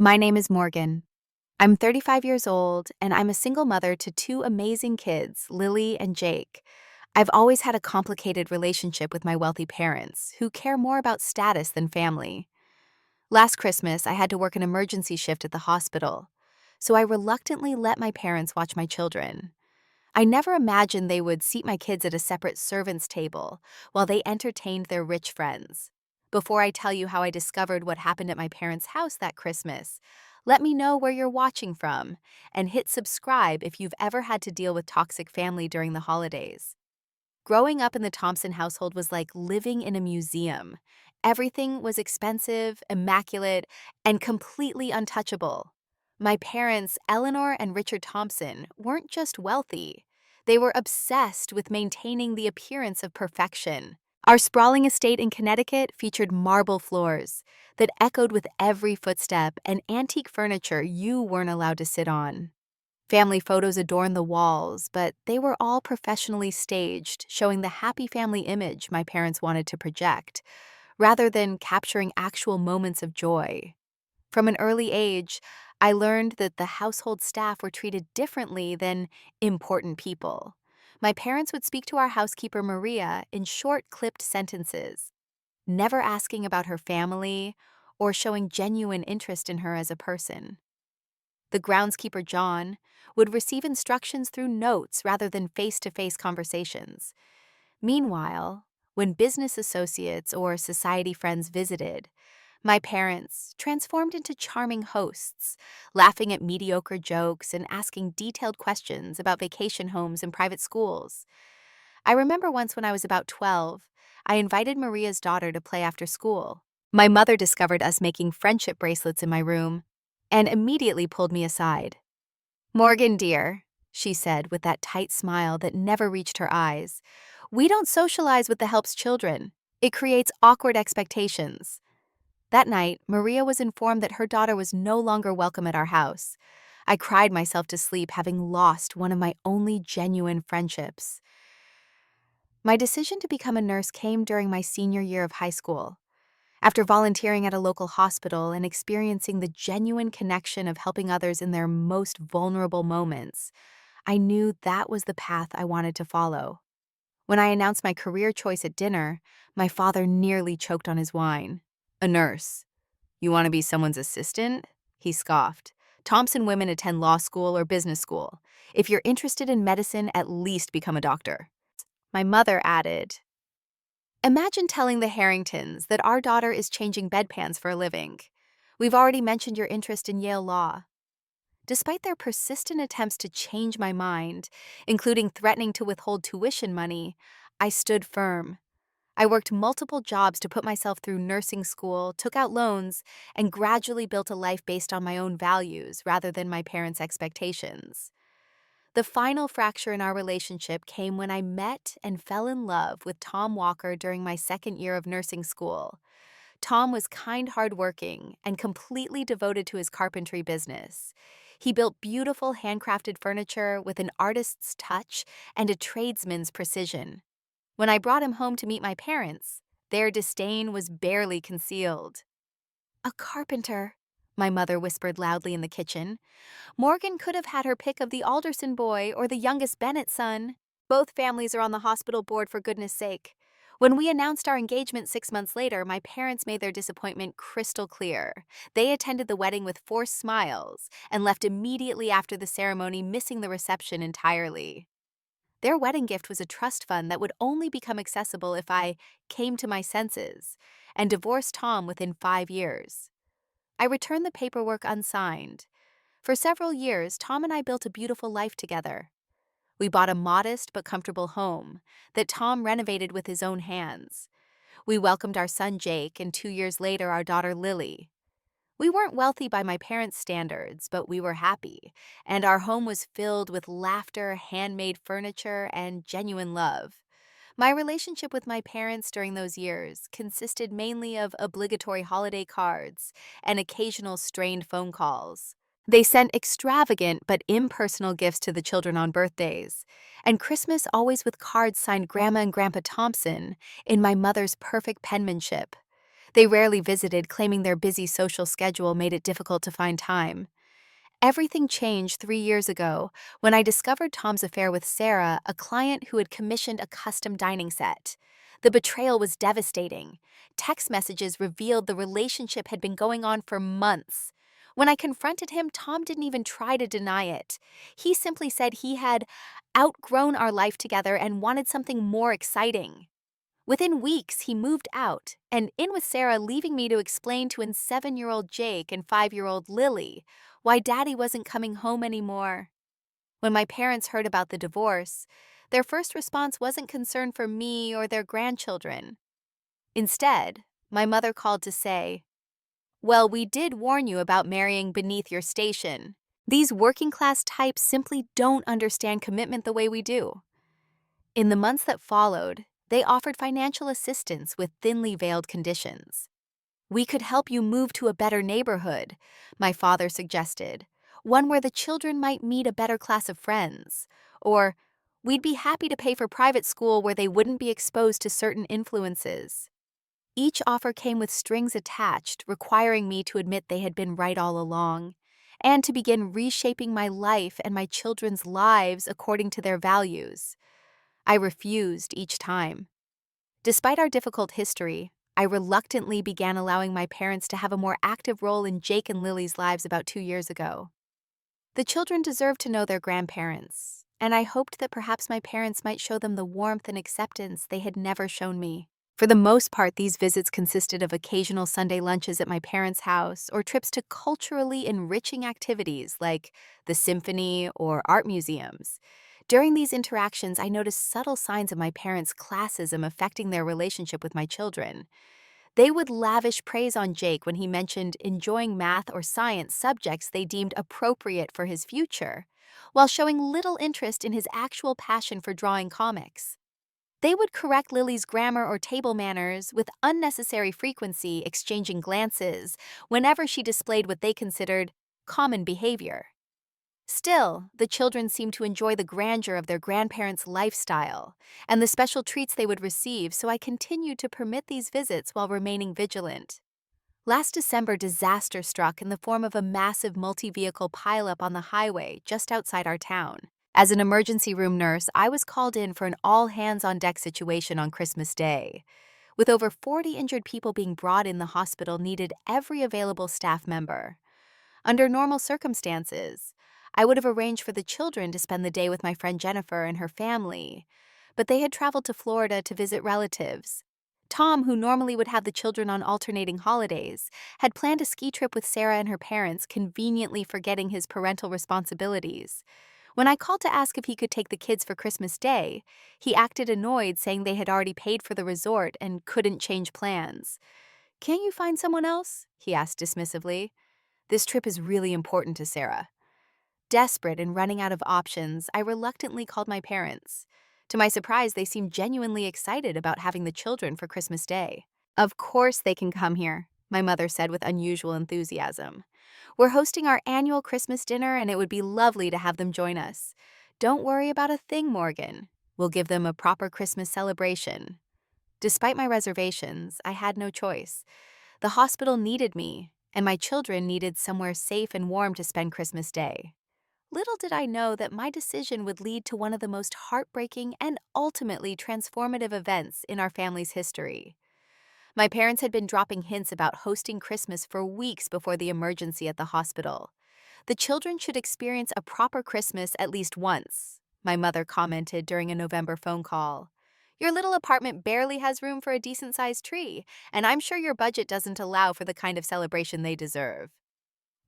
My name is Morgan. I'm 35 years old, and I'm a single mother to two amazing kids, Lily and Jake. I've always had a complicated relationship with my wealthy parents, who care more about status than family. Last Christmas, I had to work an emergency shift at the hospital, so I reluctantly let my parents watch my children. I never imagined they would seat my kids at a separate servants' table while they entertained their rich friends. Before I tell you how I discovered what happened at my parents' house that Christmas, let me know where you're watching from and hit subscribe if you've ever had to deal with toxic family during the holidays. Growing up in the Thompson household was like living in a museum. Everything was expensive, immaculate, and completely untouchable. My parents, Eleanor and Richard Thompson, weren't just wealthy. They were obsessed with maintaining the appearance of perfection. Our sprawling estate in Connecticut featured marble floors that echoed with every footstep and antique furniture you weren't allowed to sit on. Family photos adorned the walls, but they were all professionally staged, showing the happy family image my parents wanted to project, rather than capturing actual moments of joy. From an early age, I learned that the household staff were treated differently than important people. My parents would speak to our housekeeper Maria in short, clipped sentences, never asking about her family or showing genuine interest in her as a person. The groundskeeper, John, would receive instructions through notes rather than face-to-face conversations. Meanwhile, when business associates or society friends visited, my parents transformed into charming hosts, laughing at mediocre jokes and asking detailed questions about vacation homes and private schools. I remember once when I was about 12, I invited Maria's daughter to play after school. My mother discovered us making friendship bracelets in my room and immediately pulled me aside. "Morgan, dear," she said with that tight smile that never reached her eyes, "we don't socialize with the help's children. It creates awkward expectations." That night, Maria was informed that her daughter was no longer welcome at our house. I cried myself to sleep, having lost one of my only genuine friendships. My decision to become a nurse came during my senior year of high school. After volunteering at a local hospital and experiencing the genuine connection of helping others in their most vulnerable moments, I knew that was the path I wanted to follow. When I announced my career choice at dinner, my father nearly choked on his wine. "A nurse? You want to be someone's assistant?" He scoffed. "Thompson women attend law school or business school. If you're interested in medicine, at least become a doctor." My mother added, "Imagine telling the Harringtons that our daughter is changing bedpans for a living. We've already mentioned your interest in Yale Law." Despite their persistent attempts to change my mind, including threatening to withhold tuition money, I stood firm. I worked multiple jobs to put myself through nursing school, took out loans, and gradually built a life based on my own values rather than my parents' expectations. The final fracture in our relationship came when I met and fell in love with Tom Walker during my second year of nursing school. Tom was kind, hardworking, and completely devoted to his carpentry business. He built beautiful handcrafted furniture with an artist's touch and a tradesman's precision. When I brought him home to meet my parents, their disdain was barely concealed. "A carpenter," my mother whispered loudly in the kitchen. "Morgan could have had her pick of the Alderson boy or the youngest Bennett son. Both families are on the hospital board, for goodness sake." When we announced our engagement 6 months later, my parents made their disappointment crystal clear. They attended the wedding with forced smiles and left immediately after the ceremony, missing the reception entirely. Their wedding gift was a trust fund that would only become accessible if I came to my senses and divorced Tom within 5 years. I returned the paperwork unsigned. For several years, Tom and I built a beautiful life together. We bought a modest but comfortable home that Tom renovated with his own hands. We welcomed our son Jake, and 2 years later, our daughter Lily. We weren't wealthy by my parents' standards, but we were happy, and our home was filled with laughter, handmade furniture, and genuine love. My relationship with my parents during those years consisted mainly of obligatory holiday cards and occasional strained phone calls. They sent extravagant but impersonal gifts to the children on birthdays, and Christmas always with cards signed Grandma and Grandpa Thompson in my mother's perfect penmanship. They rarely visited, claiming their busy social schedule made it difficult to find time. Everything changed 3 years ago when I discovered Tom's affair with Sarah, a client who had commissioned a custom dining set. The betrayal was devastating. Text messages revealed the relationship had been going on for months. When I confronted him, Tom didn't even try to deny it. He simply said he had outgrown our life together and wanted something more exciting. Within weeks, he moved out and in with Sarah, leaving me to explain to 7-year-old Jake and 5-year-old Lily why Daddy wasn't coming home anymore. When my parents heard about the divorce, their first response wasn't concern for me or their grandchildren. Instead, my mother called to say, "Well, we did warn you about marrying beneath your station. These working class types simply don't understand commitment the way we do." In the months that followed, they offered financial assistance with thinly veiled conditions. "We could help you move to a better neighborhood," my father suggested, "one where the children might meet a better class of friends. Or, we'd be happy to pay for private school where they wouldn't be exposed to certain influences." Each offer came with strings attached, requiring me to admit they had been right all along, and to begin reshaping my life and my children's lives according to their values. I refused each time. Despite our difficult history, I reluctantly began allowing my parents to have a more active role in Jake and Lily's lives about 2 years ago. The children deserved to know their grandparents, and I hoped that perhaps my parents might show them the warmth and acceptance they had never shown me. For the most part, these visits consisted of occasional Sunday lunches at my parents' house or trips to culturally enriching activities like the symphony or art museums. During these interactions, I noticed subtle signs of my parents' classism affecting their relationship with my children. They would lavish praise on Jake when he mentioned enjoying math or science subjects they deemed appropriate for his future, while showing little interest in his actual passion for drawing comics. They would correct Lily's grammar or table manners with unnecessary frequency, exchanging glances whenever she displayed what they considered common behavior. Still, the children seemed to enjoy the grandeur of their grandparents' lifestyle and the special treats they would receive, so I continued to permit these visits while remaining vigilant. Last December, disaster struck in the form of a massive multi-vehicle pileup on the highway just outside our town. As an emergency room nurse, I was called in for an all-hands-on-deck situation on Christmas Day. With over 40 injured people being brought in, the hospital needed every available staff member. Under normal circumstances, I would have arranged for the children to spend the day with my friend Jennifer and her family, but they had traveled to Florida to visit relatives. Tom, who normally would have the children on alternating holidays, had planned a ski trip with Sarah and her parents, conveniently forgetting his parental responsibilities. When I called to ask if he could take the kids for Christmas Day, he acted annoyed, saying they had already paid for the resort and couldn't change plans. "Can't you find someone else?" he asked dismissively. "This trip is really important to Sarah." Desperate and running out of options, I reluctantly called my parents. To my surprise, they seemed genuinely excited about having the children for Christmas Day. "Of course they can come here," my mother said with unusual enthusiasm. "We're hosting our annual Christmas dinner, and it would be lovely to have them join us. Don't worry about a thing, Morgan. We'll give them a proper Christmas celebration." Despite my reservations, I had no choice. The hospital needed me, and my children needed somewhere safe and warm to spend Christmas Day. Little did I know that my decision would lead to one of the most heartbreaking and ultimately transformative events in our family's history. My parents had been dropping hints about hosting Christmas for weeks before the emergency at the hospital. "The children should experience a proper Christmas at least once," my mother commented during a November phone call. "Your little apartment barely has room for a decent-sized tree, and I'm sure your budget doesn't allow for the kind of celebration they deserve."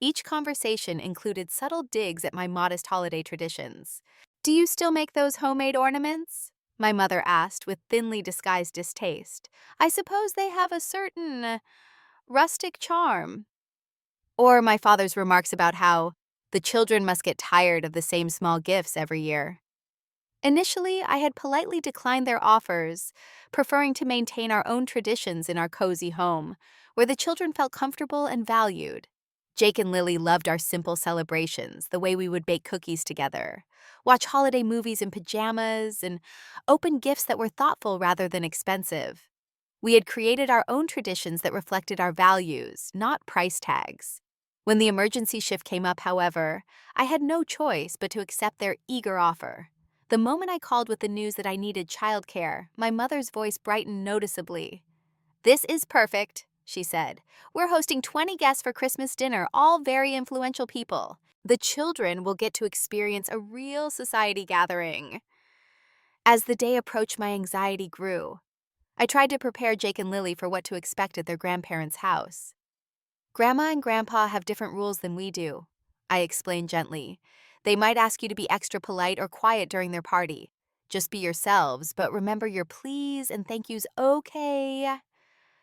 Each conversation included subtle digs at my modest holiday traditions. "Do you still make those homemade ornaments?" my mother asked with thinly disguised distaste. "I suppose they have a certain rustic charm." Or my father's remarks about how the children must get tired of the same small gifts every year. Initially, I had politely declined their offers, preferring to maintain our own traditions in our cozy home, where the children felt comfortable and valued. Jake and Lily loved our simple celebrations, the way we would bake cookies together, watch holiday movies in pajamas, and open gifts that were thoughtful rather than expensive. We had created our own traditions that reflected our values, not price tags. When the emergency shift came up, however, I had no choice but to accept their eager offer. The moment I called with the news that I needed childcare, my mother's voice brightened noticeably. "This is perfect," she said. "We're hosting 20 guests for Christmas dinner, all very influential people. The children will get to experience a real society gathering." As the day approached, my anxiety grew. I tried to prepare Jake and Lily for what to expect at their grandparents' house. "Grandma and Grandpa have different rules than we do," I explained gently. "They might ask you to be extra polite or quiet during their party. Just be yourselves, but remember your please and thank yous, okay?"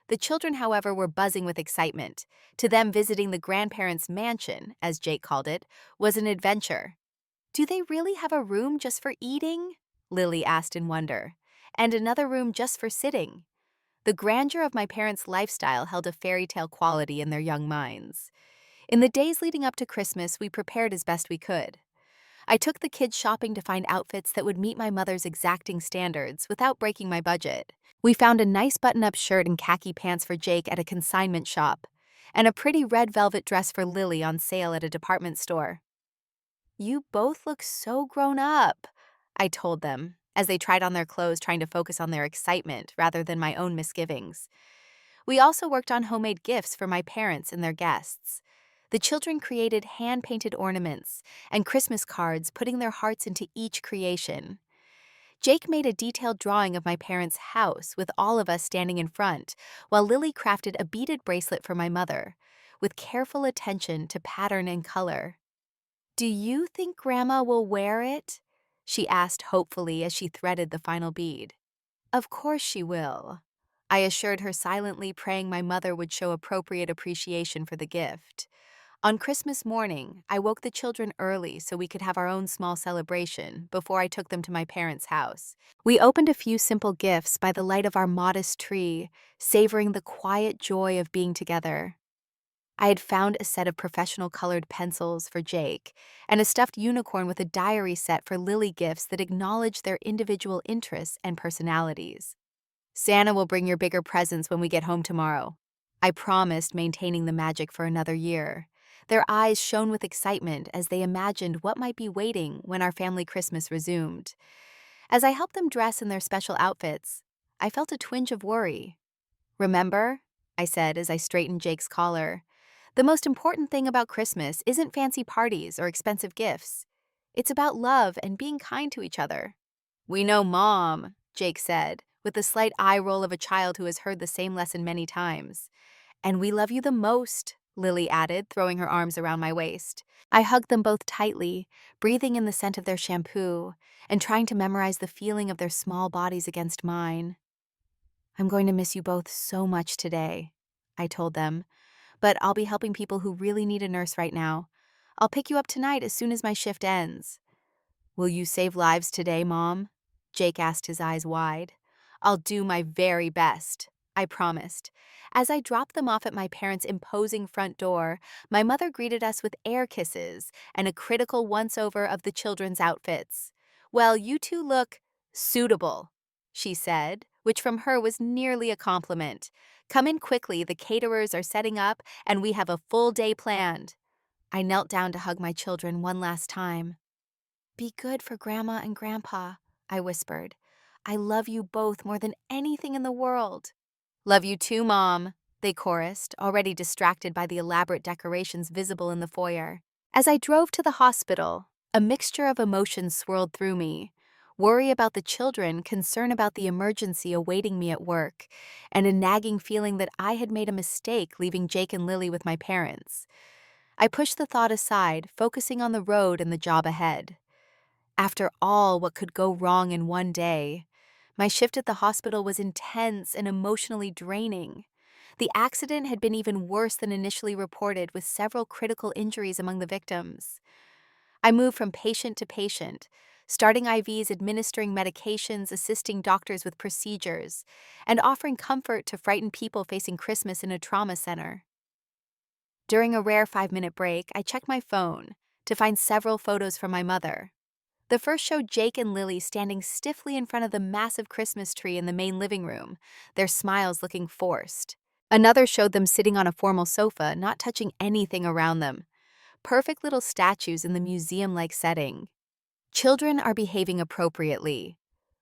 The children, however, were buzzing with excitement. To them, visiting the grandparents' mansion, as Jake called it, was an adventure. "Do they really have a room just for eating?" Lily asked in wonder. "And another room just for sitting?" The grandeur of my parents' lifestyle held a fairy tale quality in their young minds. In the days leading up to Christmas, we prepared as best we could. I took the kids shopping to find outfits that would meet my mother's exacting standards without breaking my budget. We found a nice button-up shirt and khaki pants for Jake at a consignment shop, and a pretty red velvet dress for Lily on sale at a department store. "You both look so grown up," I told them, as they tried on their clothes, trying to focus on their excitement rather than my own misgivings. We also worked on homemade gifts for my parents and their guests. The children created hand-painted ornaments and Christmas cards, putting their hearts into each creation. Jake made a detailed drawing of my parents' house with all of us standing in front, while Lily crafted a beaded bracelet for my mother, with careful attention to pattern and color. "Do you think Grandma will wear it?" she asked hopefully as she threaded the final bead. "Of course she will," I assured her silently, praying my mother would show appropriate appreciation for the gift. On Christmas morning, I woke the children early so we could have our own small celebration before I took them to my parents' house. We opened a few simple gifts by the light of our modest tree, savoring the quiet joy of being together. I had found a set of professional colored pencils for Jake and a stuffed unicorn with a diary set for Lily, gifts that acknowledged their individual interests and personalities. "Santa will bring your bigger presents when we get home tomorrow," I promised, maintaining the magic for another year. Their eyes shone with excitement as they imagined what might be waiting when our family Christmas resumed. As I helped them dress in their special outfits, I felt a twinge of worry. "Remember," I said as I straightened Jake's collar, "the most important thing about Christmas isn't fancy parties or expensive gifts. It's about love and being kind to each other." "We know, Mom," Jake said, with the slight eye roll of a child who has heard the same lesson many times. "And we love you the most," Lily added, throwing her arms around my waist. I hugged them both tightly, breathing in the scent of their shampoo and trying to memorize the feeling of their small bodies against mine. "I'm going to miss you both so much today," I told them, "but I'll be helping people who really need a nurse right now. I'll pick you up tonight as soon as my shift ends." "Will you save lives today, Mom?" Jake asked, his eyes wide. "I'll do my very best," I promised. As I dropped them off at my parents' imposing front door, my mother greeted us with air kisses and a critical once-over of the children's outfits. "Well, you two look suitable," she said, which from her was nearly a compliment. "Come in quickly, the caterers are setting up, and we have a full day planned." I knelt down to hug my children one last time. "Be good for Grandma and Grandpa," I whispered. "I love you both more than anything in the world." "Love you too, Mom," they chorused, already distracted by the elaborate decorations visible in the foyer. As I drove to the hospital, a mixture of emotions swirled through me. Worry about the children, concern about the emergency awaiting me at work, and a nagging feeling that I had made a mistake leaving Jake and Lily with my parents. I pushed the thought aside, focusing on the road and the job ahead. After all, what could go wrong in one day? My shift at the hospital was intense and emotionally draining. The accident had been even worse than initially reported, with several critical injuries among the victims. I moved from patient to patient, starting IVs, administering medications, assisting doctors with procedures, and offering comfort to frightened people facing Christmas in a trauma center. During a rare 5-minute break, I checked my phone to find several photos from my mother. The first showed Jake and Lily standing stiffly in front of the massive Christmas tree in the main living room, their smiles looking forced. Another showed them sitting on a formal sofa, not touching anything around them. Perfect little statues in the museum-like setting. Children are behaving appropriately.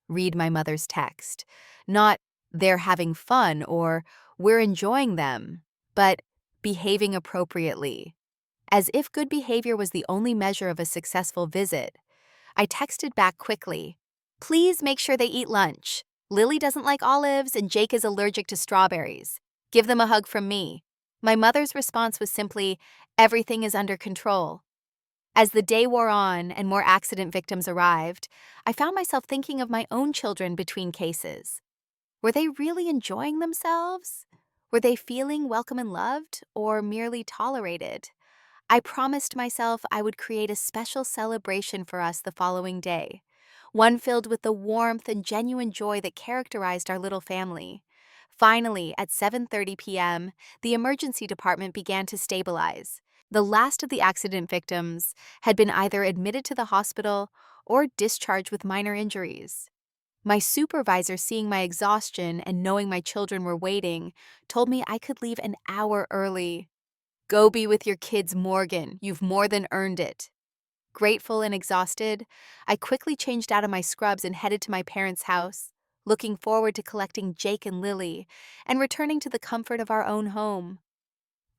Read my mother's text. Not, they're having fun or we're enjoying them, but behaving appropriately. As if good behavior was the only measure of a successful visit. I texted back quickly. Please make sure they eat lunch. Lily doesn't like olives and Jake is allergic to strawberries. Give them a hug from me. My mother's response was simply, everything is under control. As the day wore on and more accident victims arrived, I found myself thinking of my own children between cases. Were they really enjoying themselves? Were they feeling welcome and loved, or merely tolerated? I promised myself I would create a special celebration for us the following day, one filled with the warmth and genuine joy that characterized our little family. Finally, at 7:30 p.m., the emergency department began to stabilize. The last of the accident victims had been either admitted to the hospital or discharged with minor injuries. My supervisor, seeing my exhaustion and knowing my children were waiting, told me I could leave an hour early. Go be with your kids, Morgan. You've more than earned it. Grateful and exhausted, I quickly changed out of my scrubs and headed to my parents' house, looking forward to collecting Jake and Lily and returning to the comfort of our own home.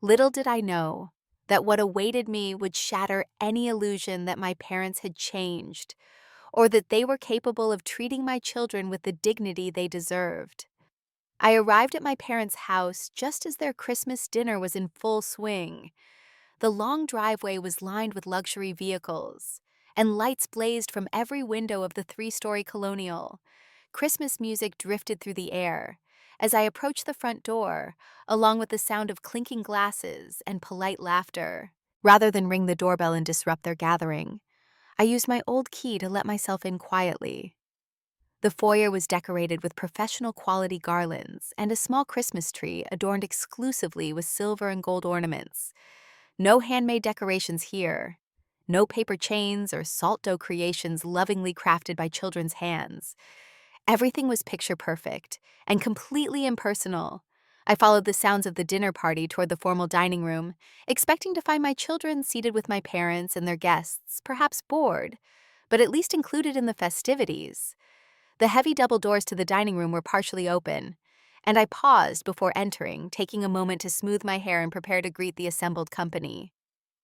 Little did I know that what awaited me would shatter any illusion that my parents had changed, or that they were capable of treating my children with the dignity they deserved. I arrived at my parents' house just as their Christmas dinner was in full swing. The long driveway was lined with luxury vehicles, and lights blazed from every window of the three-story colonial. Christmas music drifted through the air as I approached the front door, along with the sound of clinking glasses and polite laughter. Rather than ring the doorbell and disrupt their gathering, I used my old key to let myself in quietly. The foyer was decorated with professional quality garlands and a small Christmas tree adorned exclusively with silver and gold ornaments. No handmade decorations here. No paper chains or salt dough creations lovingly crafted by children's hands. Everything was picture perfect and completely impersonal. I followed the sounds of the dinner party toward the formal dining room, expecting to find my children seated with my parents and their guests, perhaps bored, but at least included in the festivities. The heavy double doors to the dining room were partially open, and I paused before entering, taking a moment to smooth my hair and prepare to greet the assembled company.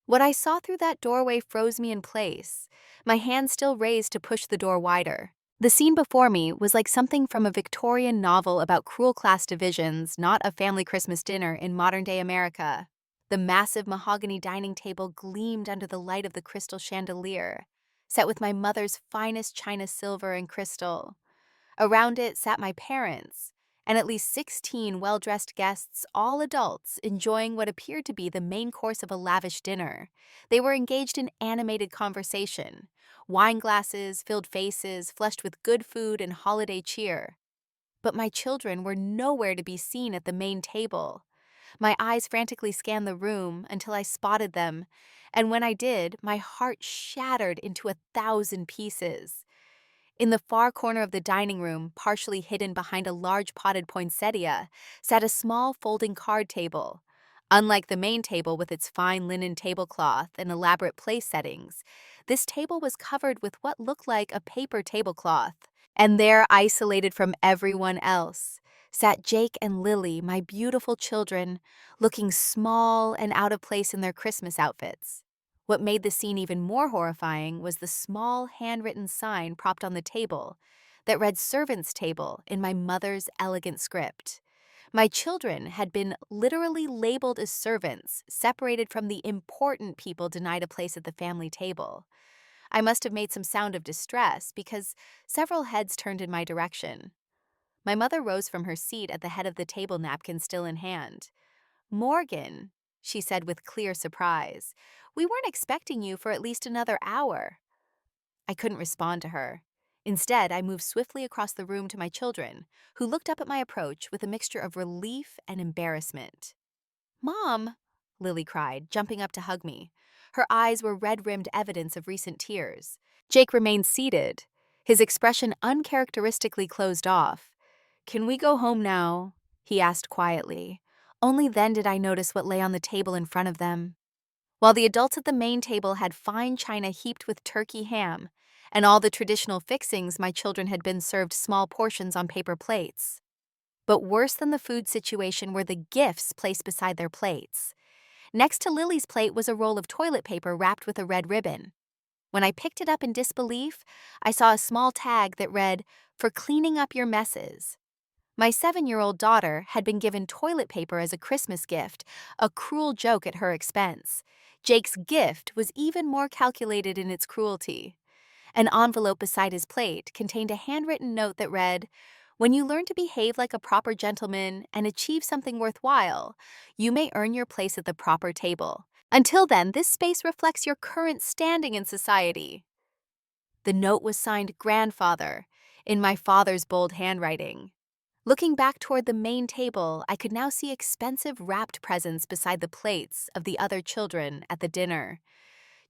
What I saw through that doorway froze me in place, my hand still raised to push the door wider. The scene before me was like something from a Victorian novel about cruel class divisions, not a family Christmas dinner in modern-day America. The massive mahogany dining table gleamed under the light of the crystal chandelier, set with my mother's finest china silver and crystal. Around it sat my parents, and at least 16 well-dressed guests, all adults, enjoying what appeared to be the main course of a lavish dinner. They were engaged in animated conversation, wine glasses, filled faces, flushed with good food and holiday cheer. But my children were nowhere to be seen at the main table. My eyes frantically scanned the room until I spotted them, and when I did, my heart shattered into 1,000 pieces. In the far corner of the dining room, partially hidden behind a large potted poinsettia, sat a small folding card table. Unlike the main table with its fine linen tablecloth and elaborate place settings, this table was covered with what looked like a paper tablecloth. And there, isolated from everyone else, sat Jake and Lily, my beautiful children, looking small and out of place in their Christmas outfits. What made the scene even more horrifying was the small handwritten sign propped on the table that read "Servants' Table" in my mother's elegant script. My children had been literally labeled as servants, separated from the important people denied a place at the family table. I must have made some sound of distress because several heads turned in my direction. My mother rose from her seat at the head of the table, napkin still in hand. "Morgan," she said with clear surprise, "we weren't expecting you for at least another hour." I couldn't respond to her. Instead, I moved swiftly across the room to my children, who looked up at my approach with a mixture of relief and embarrassment. "Mom," Lily cried, jumping up to hug me. Her eyes were red-rimmed evidence of recent tears. Jake remained seated, his expression uncharacteristically closed off. "Can we go home now?" he asked quietly. Only then did I notice what lay on the table in front of them. While the adults at the main table had fine china heaped with turkey ham, and all the traditional fixings, my children had been served small portions on paper plates. But worse than the food situation were the gifts placed beside their plates. Next to Lily's plate was a roll of toilet paper wrapped with a red ribbon. When I picked it up in disbelief, I saw a small tag that read, "For cleaning up your messes." My 7-year-old daughter had been given toilet paper as a Christmas gift, a cruel joke at her expense. Jake's gift was even more calculated in its cruelty. An envelope beside his plate contained a handwritten note that read, "When you learn to behave like a proper gentleman and achieve something worthwhile, you may earn your place at the proper table. Until then, this space reflects your current standing in society." The note was signed Grandfather, in my father's bold handwriting. Looking back toward the main table, I could now see expensive wrapped presents beside the plates of the other children at the dinner.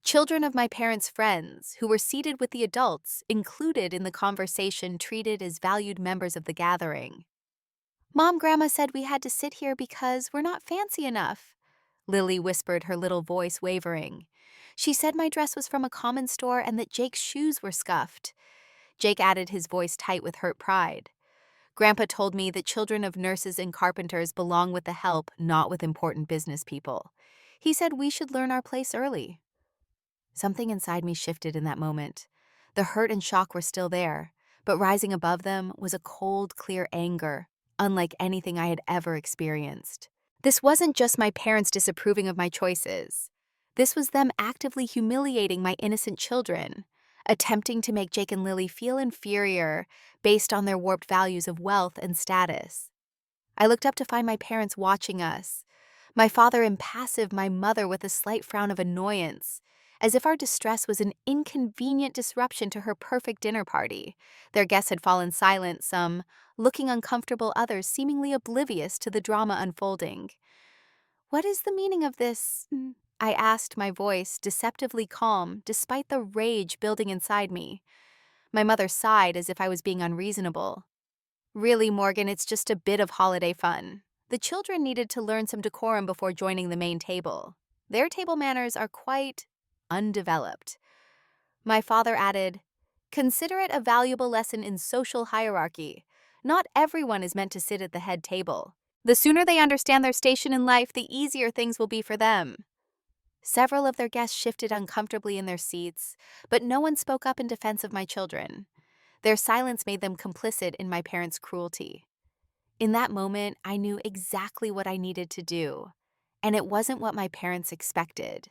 Children of my parents' friends, who were seated with the adults, included in the conversation, treated as valued members of the gathering. "Mom, Grandma said we had to sit here because we're not fancy enough," Lily whispered, her little voice wavering. "She said my dress was from a common store and that Jake's shoes were scuffed." Jake added, his voice tight with hurt pride. "Grandpa told me that children of nurses and carpenters belong with the help, not with important business people. He said we should learn our place early." Something inside me shifted in that moment. The hurt and shock were still there, but rising above them was a cold, clear anger, unlike anything I had ever experienced. This wasn't just my parents disapproving of my choices. This was them actively humiliating my innocent children, attempting to make Jake and Lily feel inferior based on their warped values of wealth and status. I looked up to find my parents watching us, my father impassive, my mother with a slight frown of annoyance, as if our distress was an inconvenient disruption to her perfect dinner party. Their guests had fallen silent, some looking uncomfortable, others seemingly oblivious to the drama unfolding. "What is the meaning of this?" I asked, my voice deceptively calm despite the rage building inside me. My mother sighed as if I was being unreasonable. "Really, Morgan, it's just a bit of holiday fun. The children needed to learn some decorum before joining the main table. Their table manners are quite undeveloped." My father added, "Consider it a valuable lesson in social hierarchy. Not everyone is meant to sit at the head table. The sooner they understand their station in life, the easier things will be for them." Several of their guests shifted uncomfortably in their seats, but no one spoke up in defense of my children. Their silence made them complicit in my parents' cruelty. In that moment, I knew exactly what I needed to do, and it wasn't what my parents expected.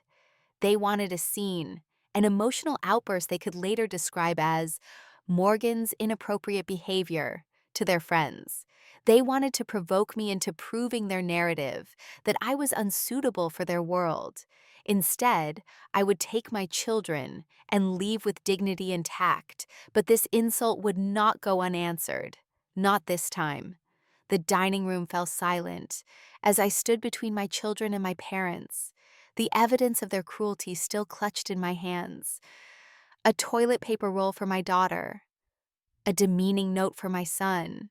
They wanted a scene, an emotional outburst they could later describe as Morgan's inappropriate behavior to their friends. They wanted to provoke me into proving their narrative, that I was unsuitable for their world. Instead, I would take my children and leave with dignity intact, but this insult would not go unanswered. Not this time. The dining room fell silent as I stood between my children and my parents, the evidence of their cruelty still clutched in my hands. A toilet paper roll for my daughter, a demeaning note for my son.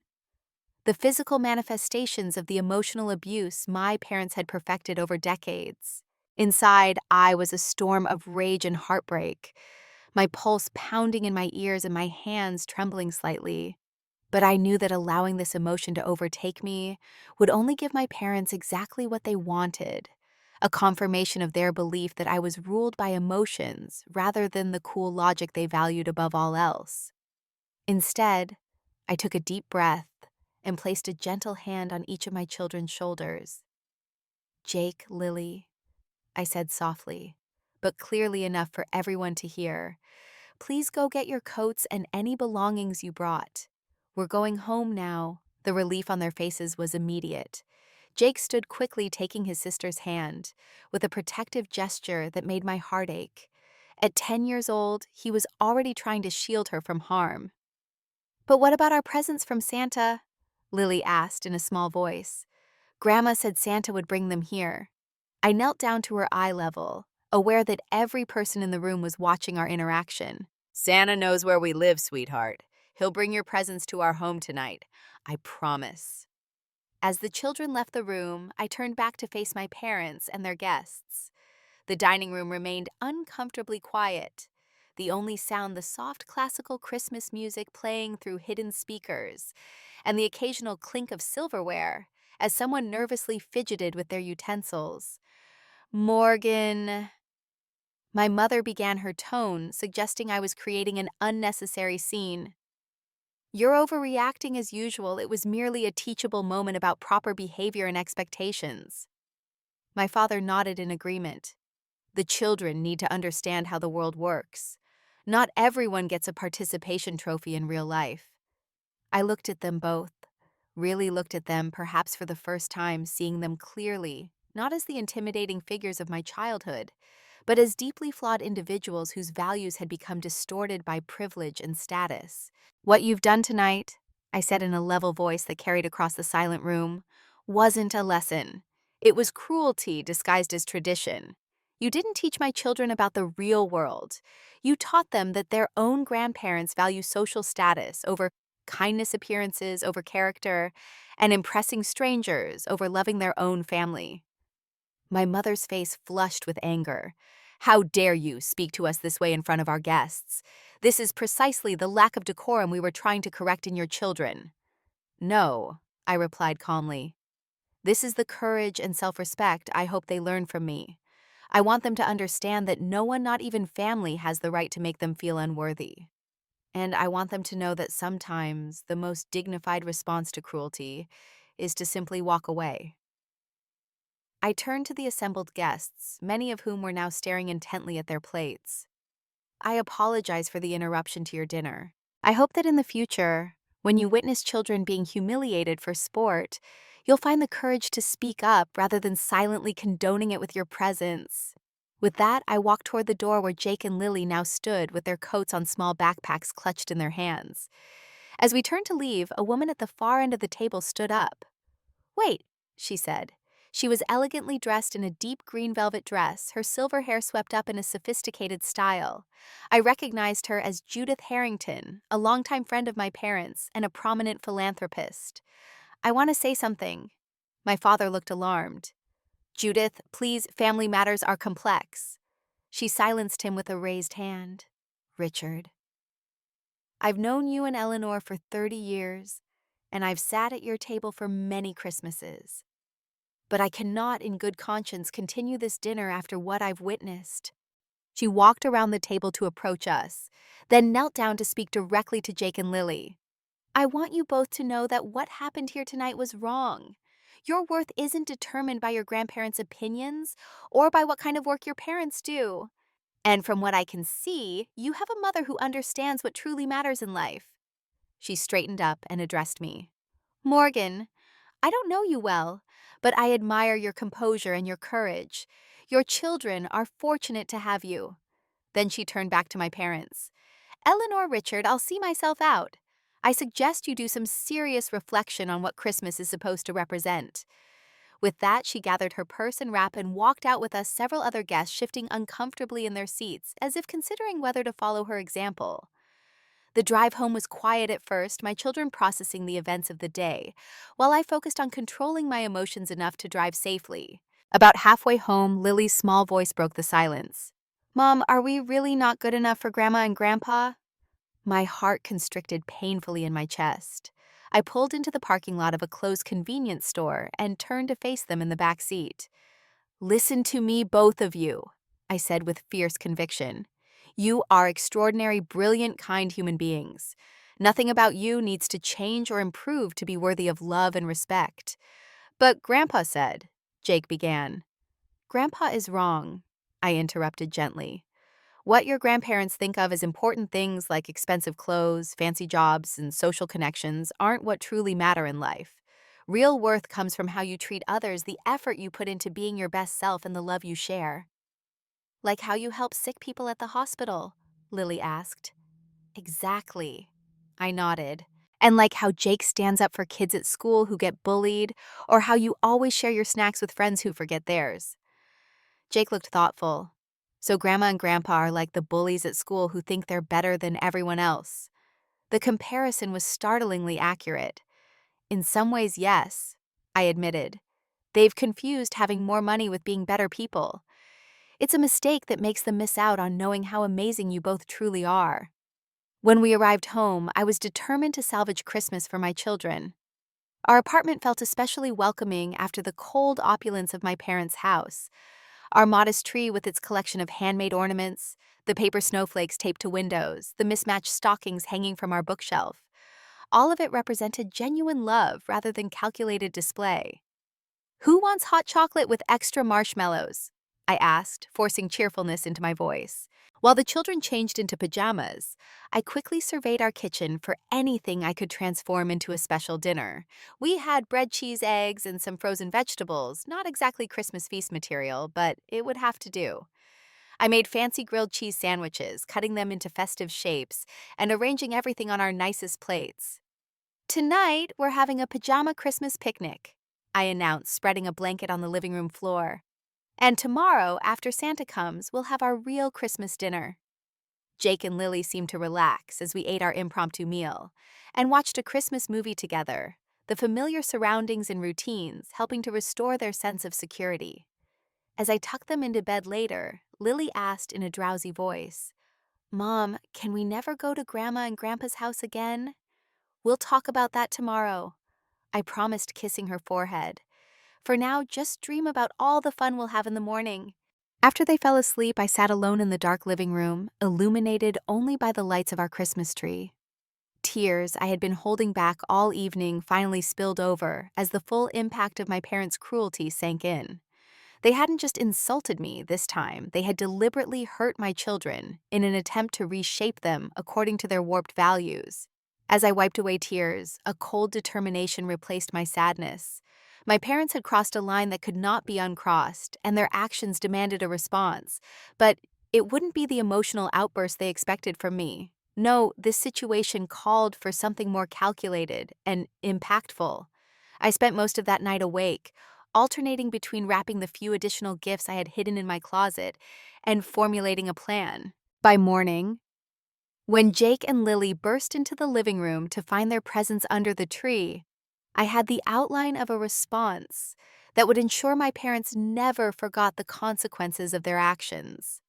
The physical manifestations of the emotional abuse my parents had perfected over decades. Inside, I was a storm of rage and heartbreak, my pulse pounding in my ears and my hands trembling slightly. But I knew that allowing this emotion to overtake me would only give my parents exactly what they wanted, a confirmation of their belief that I was ruled by emotions rather than the cool logic they valued above all else. Instead, I took a deep breath and placed a gentle hand on each of my children's shoulders. "Jake, Lily," I said softly, but clearly enough for everyone to hear, "please go get your coats and any belongings you brought. We're going home now." The relief on their faces was immediate. Jake stood quickly, taking his sister's hand, with a protective gesture that made my heart ache. At 10 years old, he was already trying to shield her from harm. "But what about our presents from Santa?" Lily asked in a small voice. "Grandma said Santa would bring them here." I knelt down to her eye level, aware that every person in the room was watching our interaction. Santa knows where we live, sweetheart. He'll bring your presents to our home tonight. I promise. As the children left the room, I turned back to face my parents and their guests. The dining room remained uncomfortably quiet, the only sound the soft classical Christmas music playing through hidden speakers, and the occasional clink of silverware as someone nervously fidgeted with their utensils. Morgan. My mother began her tone, suggesting I was creating an unnecessary scene. You're overreacting as usual. It was merely a teachable moment about proper behavior and expectations. My father nodded in agreement. The children need to understand how the world works. Not everyone gets a participation trophy in real life. I looked at them both, really looked at them perhaps for the first time, seeing them clearly, not as the intimidating figures of my childhood, but as deeply flawed individuals whose values had become distorted by privilege and status. What you've done tonight, I said in a level voice that carried across the silent room, wasn't a lesson. It was cruelty disguised as tradition. You didn't teach my children about the real world. You taught them that their own grandparents value social status over kindness, appearances over character, and impressing strangers over loving their own family. My mother's face flushed with anger. How dare you speak to us this way in front of our guests? This is precisely the lack of decorum we were trying to correct in your children. No, I replied calmly. This is the courage and self-respect I hope they learn from me. I want them to understand that no one, not even family, has the right to make them feel unworthy. And I want them to know that sometimes the most dignified response to cruelty is to simply walk away. I turned to the assembled guests, many of whom were now staring intently at their plates. I apologize for the interruption to your dinner. I hope that in the future, when you witness children being humiliated for sport, you'll find the courage to speak up rather than silently condoning it with your presence. With that, I walked toward the door where Jake and Lily now stood with their coats on small backpacks clutched in their hands. As we turned to leave, a woman at the far end of the table stood up. Wait, she said. She was elegantly dressed in a deep green velvet dress, her silver hair swept up in a sophisticated style. I recognized her as Judith Harrington, a longtime friend of my parents and a prominent philanthropist. I want to say something. My father looked alarmed. Judith, please, family matters are complex. She silenced him with a raised hand. Richard. I've known you and Eleanor for 30 years, and I've sat at your table for many Christmases. But I cannot in good conscience continue this dinner after what I've witnessed. She walked around the table to approach us, then knelt down to speak directly to Jake and Lily. I want you both to know that what happened here tonight was wrong. Your worth isn't determined by your grandparents' opinions or by what kind of work your parents do. And from what I can see, you have a mother who understands what truly matters in life. She straightened up and addressed me. Morgan, I don't know you well, but I admire your composure and your courage. Your children are fortunate to have you. Then she turned back to my parents. Eleanor, Richard, I'll see myself out. I suggest you do some serious reflection on what Christmas is supposed to represent. With that, she gathered her purse and wrap and walked out with us, several other guests shifting uncomfortably in their seats, as if considering whether to follow her example. The drive home was quiet at first, my children processing the events of the day, while I focused on controlling my emotions enough to drive safely. About halfway home, Lily's small voice broke the silence. Mom, are we really not good enough for Grandma and Grandpa? My heart constricted painfully in my chest. I pulled into the parking lot of a closed convenience store and turned to face them in the back seat. Listen to me, both of you, I said with fierce conviction. You are extraordinary, brilliant, kind human beings. Nothing about you needs to change or improve to be worthy of love and respect. But Grandpa said, Jake began. Grandpa is wrong, I interrupted gently. What your grandparents think of as important things like expensive clothes, fancy jobs, and social connections aren't what truly matter in life. Real worth comes from how you treat others, the effort you put into being your best self, and the love you share. Like how you help sick people at the hospital, Lily asked. Exactly, I nodded. And like how Jake stands up for kids at school who get bullied, or how you always share your snacks with friends who forget theirs. Jake looked thoughtful. So Grandma and Grandpa are like the bullies at school who think they're better than everyone else. The comparison was startlingly accurate. In some ways, yes, I admitted. They've confused having more money with being better people. It's a mistake that makes them miss out on knowing how amazing you both truly are. When we arrived home, I was determined to salvage Christmas for my children. Our apartment felt especially welcoming after the cold opulence of my parents' house. Our modest tree with its collection of handmade ornaments, the paper snowflakes taped to windows, the mismatched stockings hanging from our bookshelf. All of it represented genuine love rather than calculated display. "Who wants hot chocolate with extra marshmallows?" I asked, forcing cheerfulness into my voice. While the children changed into pajamas, I quickly surveyed our kitchen for anything I could transform into a special dinner. We had bread, cheese, eggs, and some frozen vegetables, not exactly Christmas feast material, but it would have to do. I made fancy grilled cheese sandwiches, cutting them into festive shapes, and arranging everything on our nicest plates. "Tonight, we're having a pajama Christmas picnic," I announced, spreading a blanket on the living room floor. "And tomorrow, after Santa comes, we'll have our real Christmas dinner." Jake and Lily seemed to relax as we ate our impromptu meal and watched a Christmas movie together, the familiar surroundings and routines helping to restore their sense of security. As I tucked them into bed later, Lily asked in a drowsy voice, "Mom, can we never go to Grandma and Grandpa's house again?" "We'll talk about that tomorrow," I promised, kissing her forehead. "For now, just dream about all the fun we'll have in the morning." After they fell asleep, I sat alone in the dark living room, illuminated only by the lights of our Christmas tree. Tears I had been holding back all evening finally spilled over as the full impact of my parents' cruelty sank in. They hadn't just insulted me this time, they had deliberately hurt my children in an attempt to reshape them according to their warped values. As I wiped away tears, a cold determination replaced my sadness. My parents had crossed a line that could not be uncrossed, and their actions demanded a response. But it wouldn't be the emotional outburst they expected from me. No, this situation called for something more calculated and impactful. I spent most of that night awake, alternating between wrapping the few additional gifts I had hidden in my closet and formulating a plan. By morning, when Jake and Lily burst into the living room to find their presents under the tree, I had the outline of a response that would ensure my parents never forgot the consequences of their actions.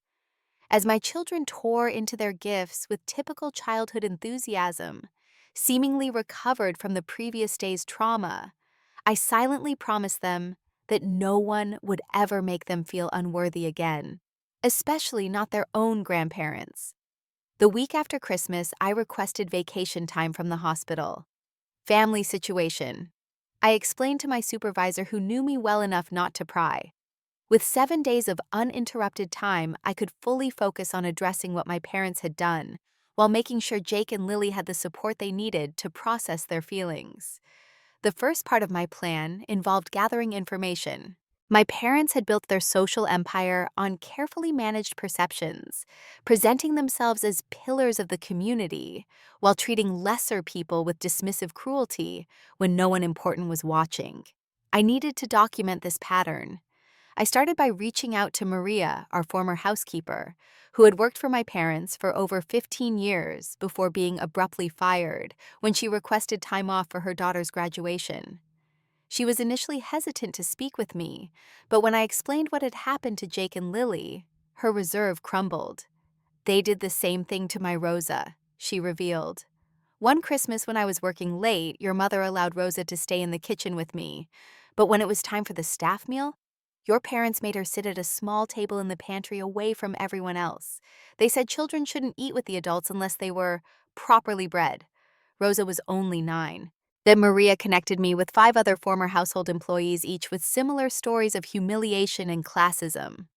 As my children tore into their gifts with typical childhood enthusiasm, seemingly recovered from the previous day's trauma, I silently promised them that no one would ever make them feel unworthy again, especially not their own grandparents. The week after Christmas, I requested vacation time from the hospital. Family situation. I explained to my supervisor, who knew me well enough not to pry. With 7 days of uninterrupted time, I could fully focus on addressing what my parents had done, while making sure Jake and Lily had the support they needed to process their feelings. The first part of my plan involved gathering information. My parents had built their social empire on carefully managed perceptions, presenting themselves as pillars of the community while treating lesser people with dismissive cruelty when no one important was watching. I needed to document this pattern. I started by reaching out to Maria, our former housekeeper, who had worked for my parents for over 15 years before being abruptly fired when she requested time off for her daughter's graduation. She was initially hesitant to speak with me, but when I explained what had happened to Jake and Lily, her reserve crumbled. "They did the same thing to my Rosa," she revealed. "One Christmas when I was working late, your mother allowed Rosa to stay in the kitchen with me. But when it was time for the staff meal, your parents made her sit at a small table in the pantry away from everyone else. They said children shouldn't eat with the adults unless they were properly bred. Rosa was only 9. Then Maria connected me with 5 other former household employees, each with similar stories of humiliation and classism.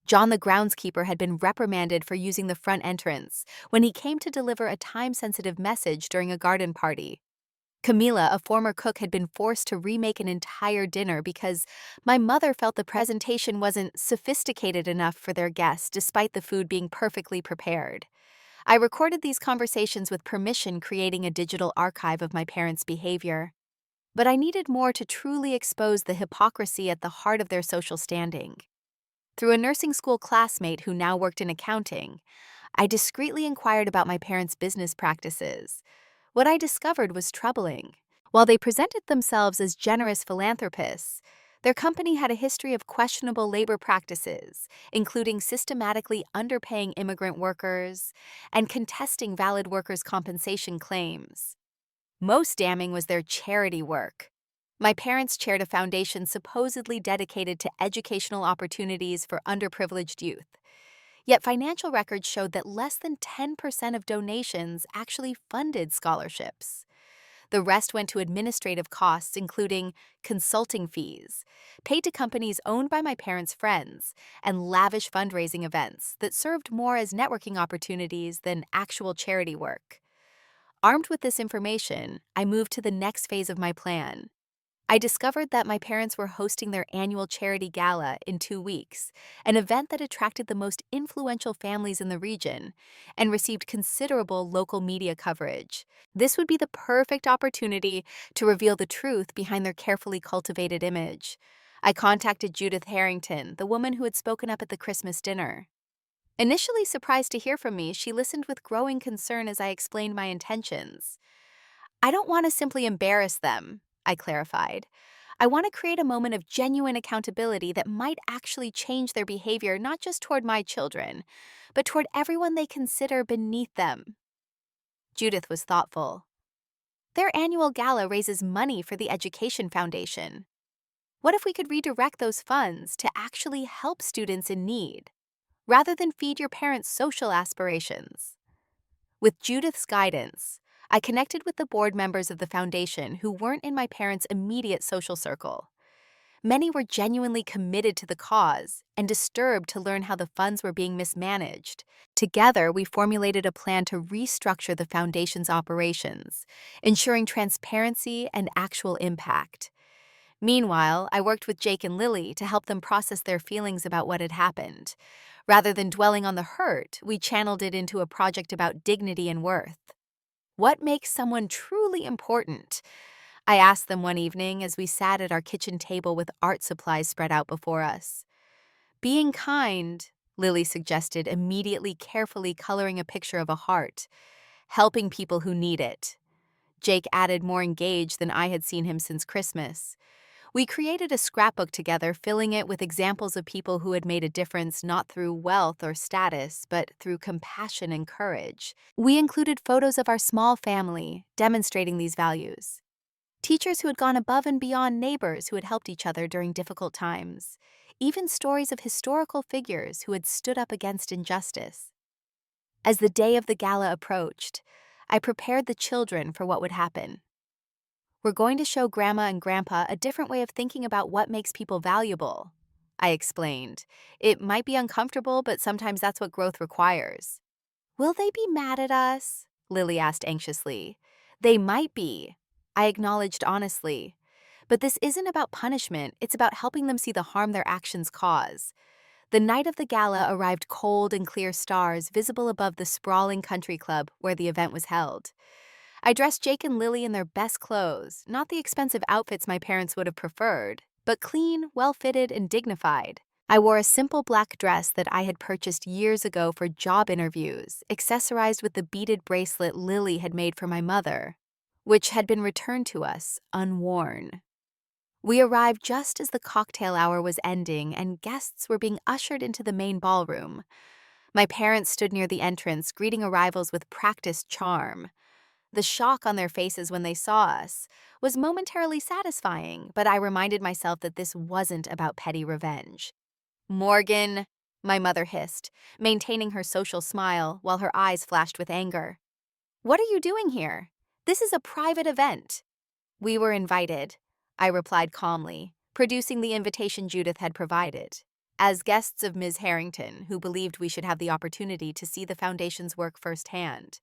John, the groundskeeper, had been reprimanded for using the front entrance when he came to deliver a time-sensitive message during a garden party. Camila, a former cook, had been forced to remake an entire dinner because my mother felt the presentation wasn't sophisticated enough for their guests, despite the food being perfectly prepared. I recorded these conversations with permission, creating a digital archive of my parents' behavior. But I needed more to truly expose the hypocrisy at the heart of their social standing. Through a nursing school classmate who now worked in accounting, I discreetly inquired about my parents' business practices. What I discovered was troubling. While they presented themselves as generous philanthropists, their company had a history of questionable labor practices, including systematically underpaying immigrant workers and contesting valid workers' compensation claims. Most damning was their charity work. My parents chaired a foundation supposedly dedicated to educational opportunities for underprivileged youth. Yet financial records showed that less than 10% of donations actually funded scholarships. The rest went to administrative costs, including consulting fees, paid to companies owned by my parents' friends, and lavish fundraising events that served more as networking opportunities than actual charity work. Armed with this information, I moved to the next phase of my plan. I discovered that my parents were hosting their annual charity gala in 2 weeks, an event that attracted the most influential families in the region and received considerable local media coverage. This would be the perfect opportunity to reveal the truth behind their carefully cultivated image. I contacted Judith Harrington, the woman who had spoken up at the Christmas dinner. Initially surprised to hear from me, she listened with growing concern as I explained my intentions. "I don't want to simply embarrass them," I clarified. "I want to create a moment of genuine accountability that might actually change their behavior not just toward my children, but toward everyone they consider beneath them." Judith was thoughtful. "Their annual gala raises money for the Education Foundation. What if we could redirect those funds to actually help students in need, rather than feed your parents' social aspirations?" With Judith's guidance, I connected with the board members of the foundation who weren't in my parents' immediate social circle. Many were genuinely committed to the cause and disturbed to learn how the funds were being mismanaged. Together, we formulated a plan to restructure the foundation's operations, ensuring transparency and actual impact. Meanwhile, I worked with Jake and Lily to help them process their feelings about what had happened. Rather than dwelling on the hurt, we channeled it into a project about dignity and worth. What makes someone truly important? I asked them one evening as we sat at our kitchen table with art supplies spread out before us. "Being kind," Lily suggested, immediately carefully coloring a picture of a heart. "Helping people who need it." Jake added, more engaged than I had seen him since Christmas. We created a scrapbook together, filling it with examples of people who had made a difference not through wealth or status, but through compassion and courage. We included photos of our small family, demonstrating these values. Teachers who had gone above and beyond, neighbors who had helped each other during difficult times. Even stories of historical figures who had stood up against injustice. As the day of the gala approached, I prepared the children for what would happen. "We're going to show Grandma and Grandpa a different way of thinking about what makes people valuable," I explained. "It might be uncomfortable, but sometimes that's what growth requires." "Will they be mad at us?" Lily asked anxiously. "They might be," I acknowledged honestly. "But this isn't about punishment, it's about helping them see the harm their actions cause." The night of the gala arrived cold and clear stars visible above the sprawling country club where the event was held. I dressed Jake and Lily in their best clothes, not the expensive outfits my parents would have preferred, but clean, well-fitted, and dignified. I wore a simple black dress that I had purchased years ago for job interviews, accessorized with the beaded bracelet Lily had made for my mother, which had been returned to us, unworn. We arrived just as the cocktail hour was ending and guests were being ushered into the main ballroom. My parents stood near the entrance, greeting arrivals with practiced charm. The shock on their faces when they saw us was momentarily satisfying, but I reminded myself that this wasn't about petty revenge. "Morgan," my mother hissed, maintaining her social smile while her eyes flashed with anger. "What are you doing here? This is a private event." "We were invited," I replied calmly, producing the invitation Judith had provided, "as guests of Ms. Harrington, who believed we should have the opportunity to see the foundation's work firsthand."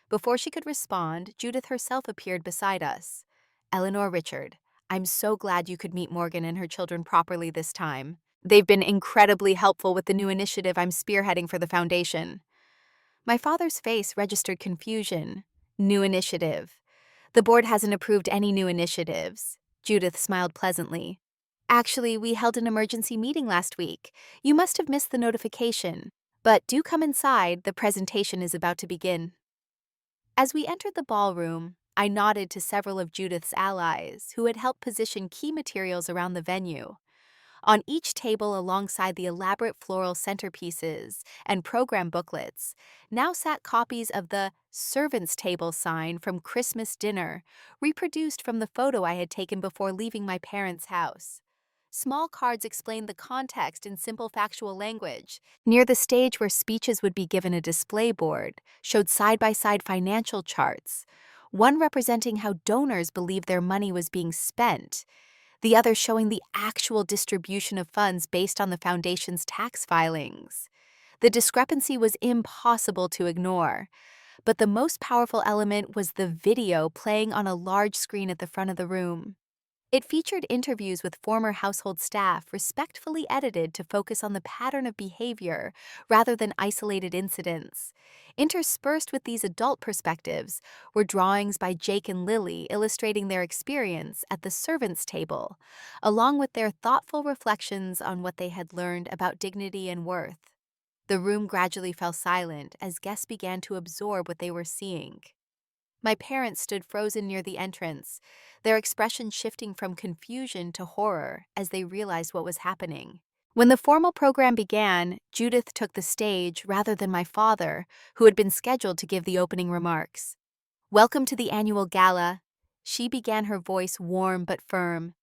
Before she could respond, Judith herself appeared beside us. "Eleanor Richard, I'm so glad you could meet Morgan and her children properly this time. They've been incredibly helpful with the new initiative I'm spearheading for the foundation." My father's face registered confusion. "New initiative? The board hasn't approved any new initiatives." Judith smiled pleasantly. Actually, we held an emergency meeting last week. You must have missed the notification. But do come inside, the presentation is about to begin. As we entered the ballroom, I nodded to several of Judith's allies who had helped position key materials around the venue. On each table, alongside the elaborate floral centerpieces and program booklets, now sat copies of the servants' table sign from Christmas dinner, reproduced from the photo I had taken before leaving my parents' house. Small cards explained the context in simple factual language. Near the stage where speeches would be given, a display board showed side-by-side financial charts, one representing how donors believed their money was being spent, the other showing the actual distribution of funds based on the foundation's tax filings. The discrepancy was impossible to ignore, but the most powerful element was the video playing on a large screen at the front of the room. It featured interviews with former household staff, respectfully edited to focus on the pattern of behavior rather than isolated incidents. Interspersed with these adult perspectives were drawings by Jake and Lily illustrating their experience at the servants' table, along with their thoughtful reflections on what they had learned about dignity and worth. The room gradually fell silent as guests began to absorb what they were seeing. My parents stood frozen near the entrance, their expression shifting from confusion to horror as they realized what was happening. When the formal program began, Judith took the stage rather than my father, who had been scheduled to give the opening remarks. "Welcome to the annual gala," she began, her voice warm but firm.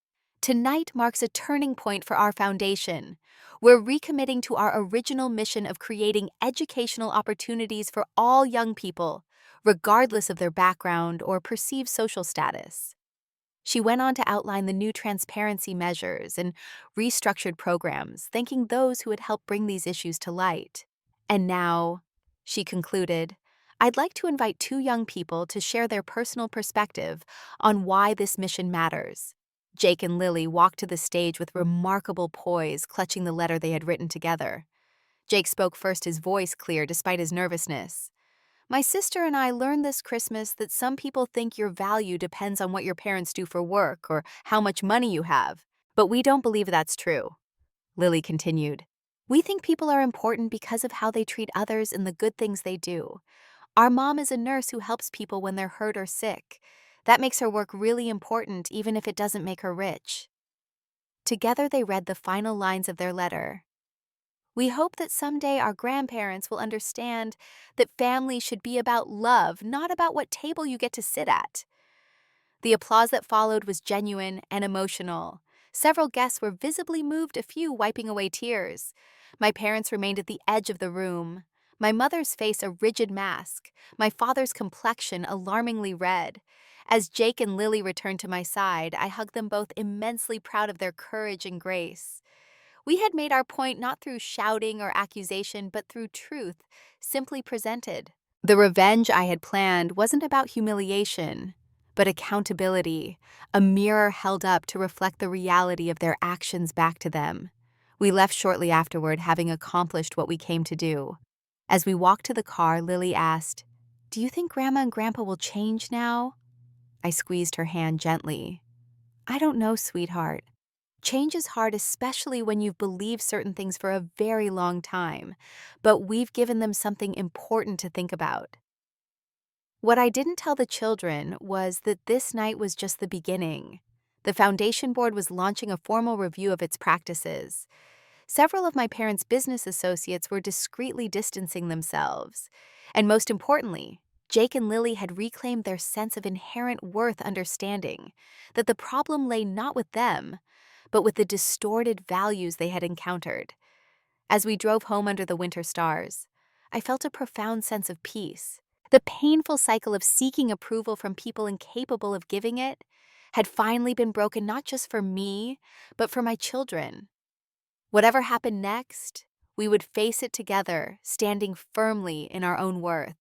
"Tonight marks a turning point for our foundation. We're recommitting to our original mission of creating educational opportunities for all young people, regardless of their background or perceived social status." She went on to outline the new transparency measures and restructured programs, thanking those who had helped bring these issues to light. "And now," she concluded, "I'd like to invite two young people to share their personal perspective on why this mission matters." Jake and Lily walked to the stage with remarkable poise, clutching the letter they had written together. Jake spoke first, his voice clear despite his nervousness. "My sister and I learned this Christmas that some people think your value depends on what your parents do for work or how much money you have. But we don't believe that's true," Lily continued. "We think people are important because of how they treat others and the good things they do. Our mom is a nurse who helps people when they're hurt or sick. That makes her work really important, even if it doesn't make her rich." Together they read the final lines of their letter. "We hope that someday our grandparents will understand that family should be about love, not about what table you get to sit at." The applause that followed was genuine and emotional. Several guests were visibly moved, a few wiping away tears. My parents remained at the edge of the room, my mother's face a rigid mask, my father's complexion alarmingly red. As Jake and Lily returned to my side, I hugged them both, immensely proud of their courage and grace. We had made our point not through shouting or accusation, but through truth, simply presented. The revenge I had planned wasn't about humiliation, but accountability, a mirror held up to reflect the reality of their actions back to them. We left shortly afterward, having accomplished what we came to do. As we walked to the car, Lily asked, "Do you think Grandma and Grandpa will change now?" I squeezed her hand gently. "I don't know, sweetheart. Change is hard, especially when you've believed certain things for a very long time, but we've given them something important to think about." What I didn't tell the children was that this night was just the beginning. The foundation board was launching a formal review of its practices. Several of my parents' business associates were discreetly distancing themselves. And most importantly, Jake and Lily had reclaimed their sense of inherent worth, understanding that the problem lay not with them, but with the distorted values they had encountered. As we drove home under the winter stars, I felt a profound sense of peace. The painful cycle of seeking approval from people incapable of giving it had finally been broken, not just for me, but for my children. Whatever happened next, we would face it together, standing firmly in our own worth.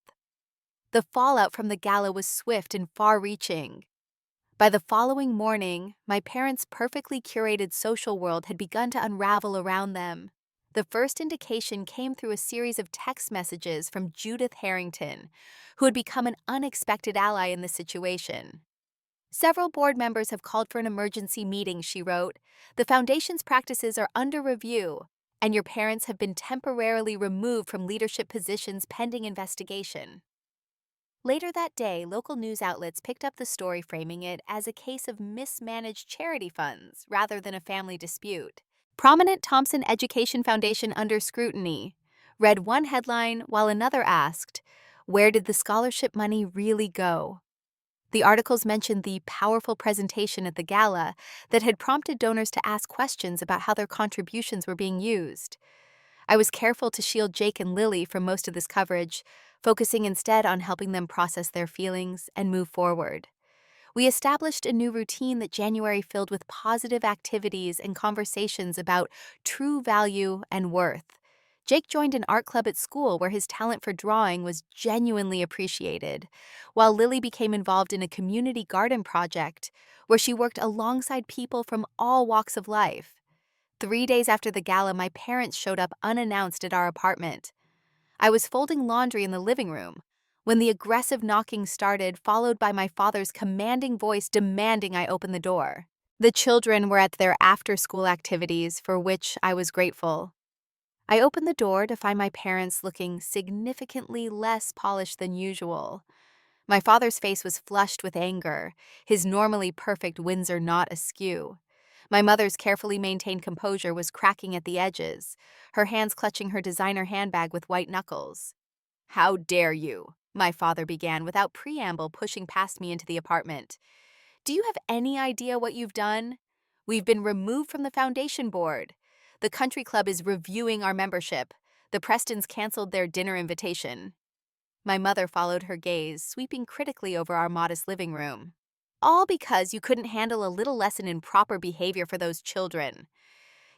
The fallout from the gala was swift and far-reaching. By the following morning, my parents' perfectly curated social world had begun to unravel around them. The first indication came through a series of text messages from Judith Harrington, who had become an unexpected ally in the situation. Several board members have called for an emergency meeting, she wrote. The foundation's practices are under review, and your parents have been temporarily removed from leadership positions pending investigation. Later that day, local news outlets picked up the story, framing it as a case of mismanaged charity funds rather than a family dispute. Prominent Thompson Education Foundation under scrutiny read one headline while another asked, "Where did the scholarship money really go?" The articles mentioned the powerful presentation at the gala that had prompted donors to ask questions about how their contributions were being used. I was careful to shield Jake and Lily from most of this coverage, focusing instead on helping them process their feelings and move forward. We established a new routine that January filled with positive activities and conversations about true value and worth. Jake joined an art club at school where his talent for drawing was genuinely appreciated, while Lily became involved in a community garden project where she worked alongside people from all walks of life. 3 days after the gala, my parents showed up unannounced at our apartment. I was folding laundry in the living room when the aggressive knocking started, followed by my father's commanding voice demanding I open the door. The children were at their after-school activities, for which I was grateful. I opened the door to find my parents looking significantly less polished than usual. My father's face was flushed with anger, his normally perfect Windsor knot askew. My mother's carefully maintained composure was cracking at the edges, her hands clutching her designer handbag with white knuckles. "How dare you?" my father began without preamble, pushing past me into the apartment. "Do you have any idea what you've done? We've been removed from the foundation board. The country club is reviewing our membership. The Prestons canceled their dinner invitation." My mother followed her gaze, sweeping critically over our modest living room. "All because you couldn't handle a little lesson in proper behavior for those children.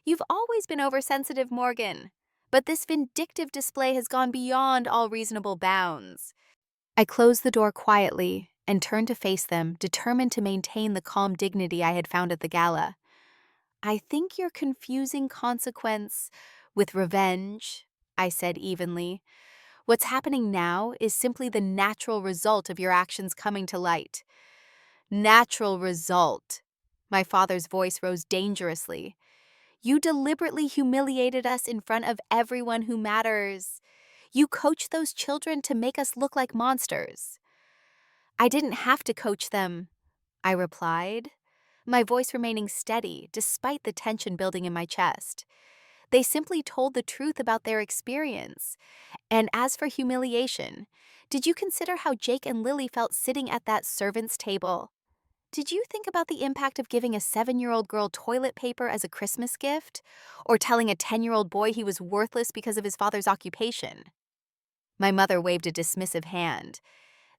You've always been oversensitive, Morgan, but this vindictive display has gone beyond all reasonable bounds." I closed the door quietly and turned to face them, determined to maintain the calm dignity I had found at the gala. "I think you're confusing consequence with revenge," I said evenly. "What's happening now is simply the natural result of your actions coming to light." "Natural result." My father's voice rose dangerously. "You deliberately humiliated us in front of everyone who matters. You coached those children to make us look like monsters." "I didn't have to coach them," I replied, my voice remaining steady despite the tension building in my chest. "They simply told the truth about their experience. And as for humiliation, did you consider how Jake and Lily felt sitting at that servants' table? Did you think about the impact of giving a 7-year-old girl toilet paper as a Christmas gift? Or telling a 10-year-old boy he was worthless because of his father's occupation?" My mother waved a dismissive hand.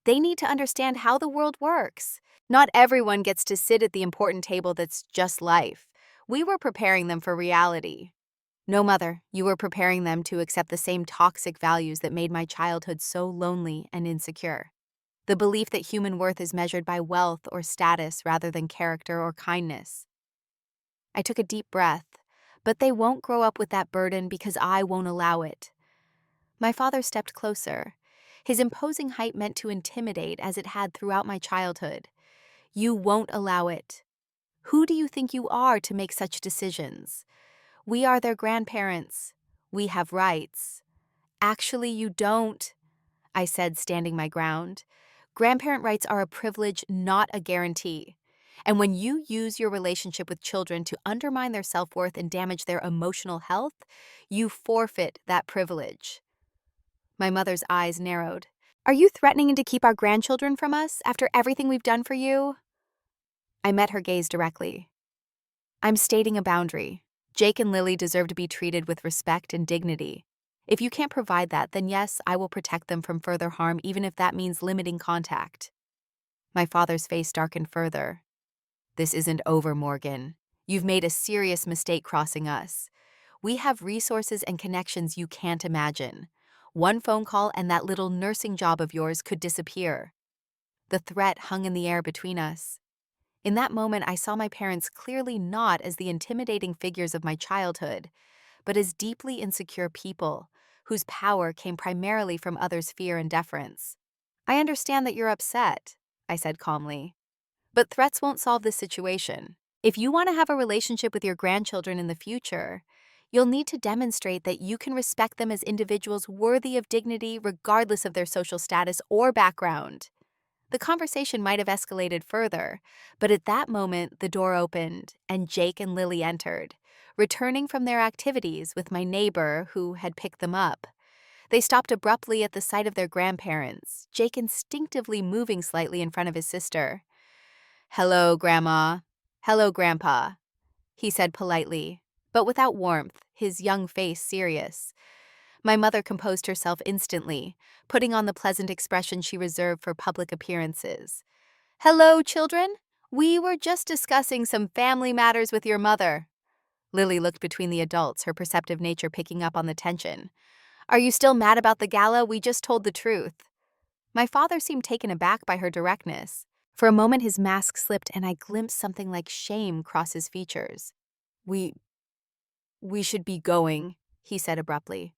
"They need to understand how the world works. Not everyone gets to sit at the important table that's just life. We were preparing them for reality." "No, Mother, you were preparing them to accept the same toxic values that made my childhood so lonely and insecure. The belief that human worth is measured by wealth or status rather than character or kindness." I took a deep breath. "But they won't grow up with that burden because I won't allow it." My father stepped closer. His imposing height meant to intimidate as it had throughout my childhood. "You won't allow it. Who do you think you are to make such decisions? We are their grandparents. We have rights." "Actually, you don't," I said, standing my ground. "Grandparent rights are a privilege, not a guarantee. And when you use your relationship with children to undermine their self-worth and damage their emotional health, you forfeit that privilege." My mother's eyes narrowed. "Are you threatening to keep our grandchildren from us after everything we've done for you?" I met her gaze directly. "I'm stating a boundary. Jake and Lily deserve to be treated with respect and dignity. If you can't provide that, then yes, I will protect them from further harm, even if that means limiting contact." My father's face darkened further. "This isn't over, Morgan. You've made a serious mistake crossing us. We have resources and connections you can't imagine. One phone call and that little nursing job of yours could disappear." The threat hung in the air between us. In that moment, I saw my parents clearly not as the intimidating figures of my childhood, but as deeply insecure people whose power came primarily from others' fear and deference. "I understand that you're upset," I said calmly. But threats won't solve this situation. If you want to have a relationship with your grandchildren in the future, you'll need to demonstrate that you can respect them as individuals worthy of dignity regardless of their social status or background. The conversation might have escalated further, but at that moment the door opened and Jake and Lily entered, returning from their activities with my neighbor who had picked them up. They stopped abruptly at the sight of their grandparents, Jake instinctively moving slightly in front of his sister. "Hello, Grandma." "Hello, Grandpa," he said politely, but without warmth, his young face serious. My mother composed herself instantly, putting on the pleasant expression she reserved for public appearances. "Hello, children. We were just discussing some family matters with your mother." Lily looked between the adults, her perceptive nature picking up on the tension. "Are you still mad about the gala? We just told the truth." My father seemed taken aback by her directness. For a moment his mask slipped and I glimpsed something like shame cross his features. We should be going," he said abruptly.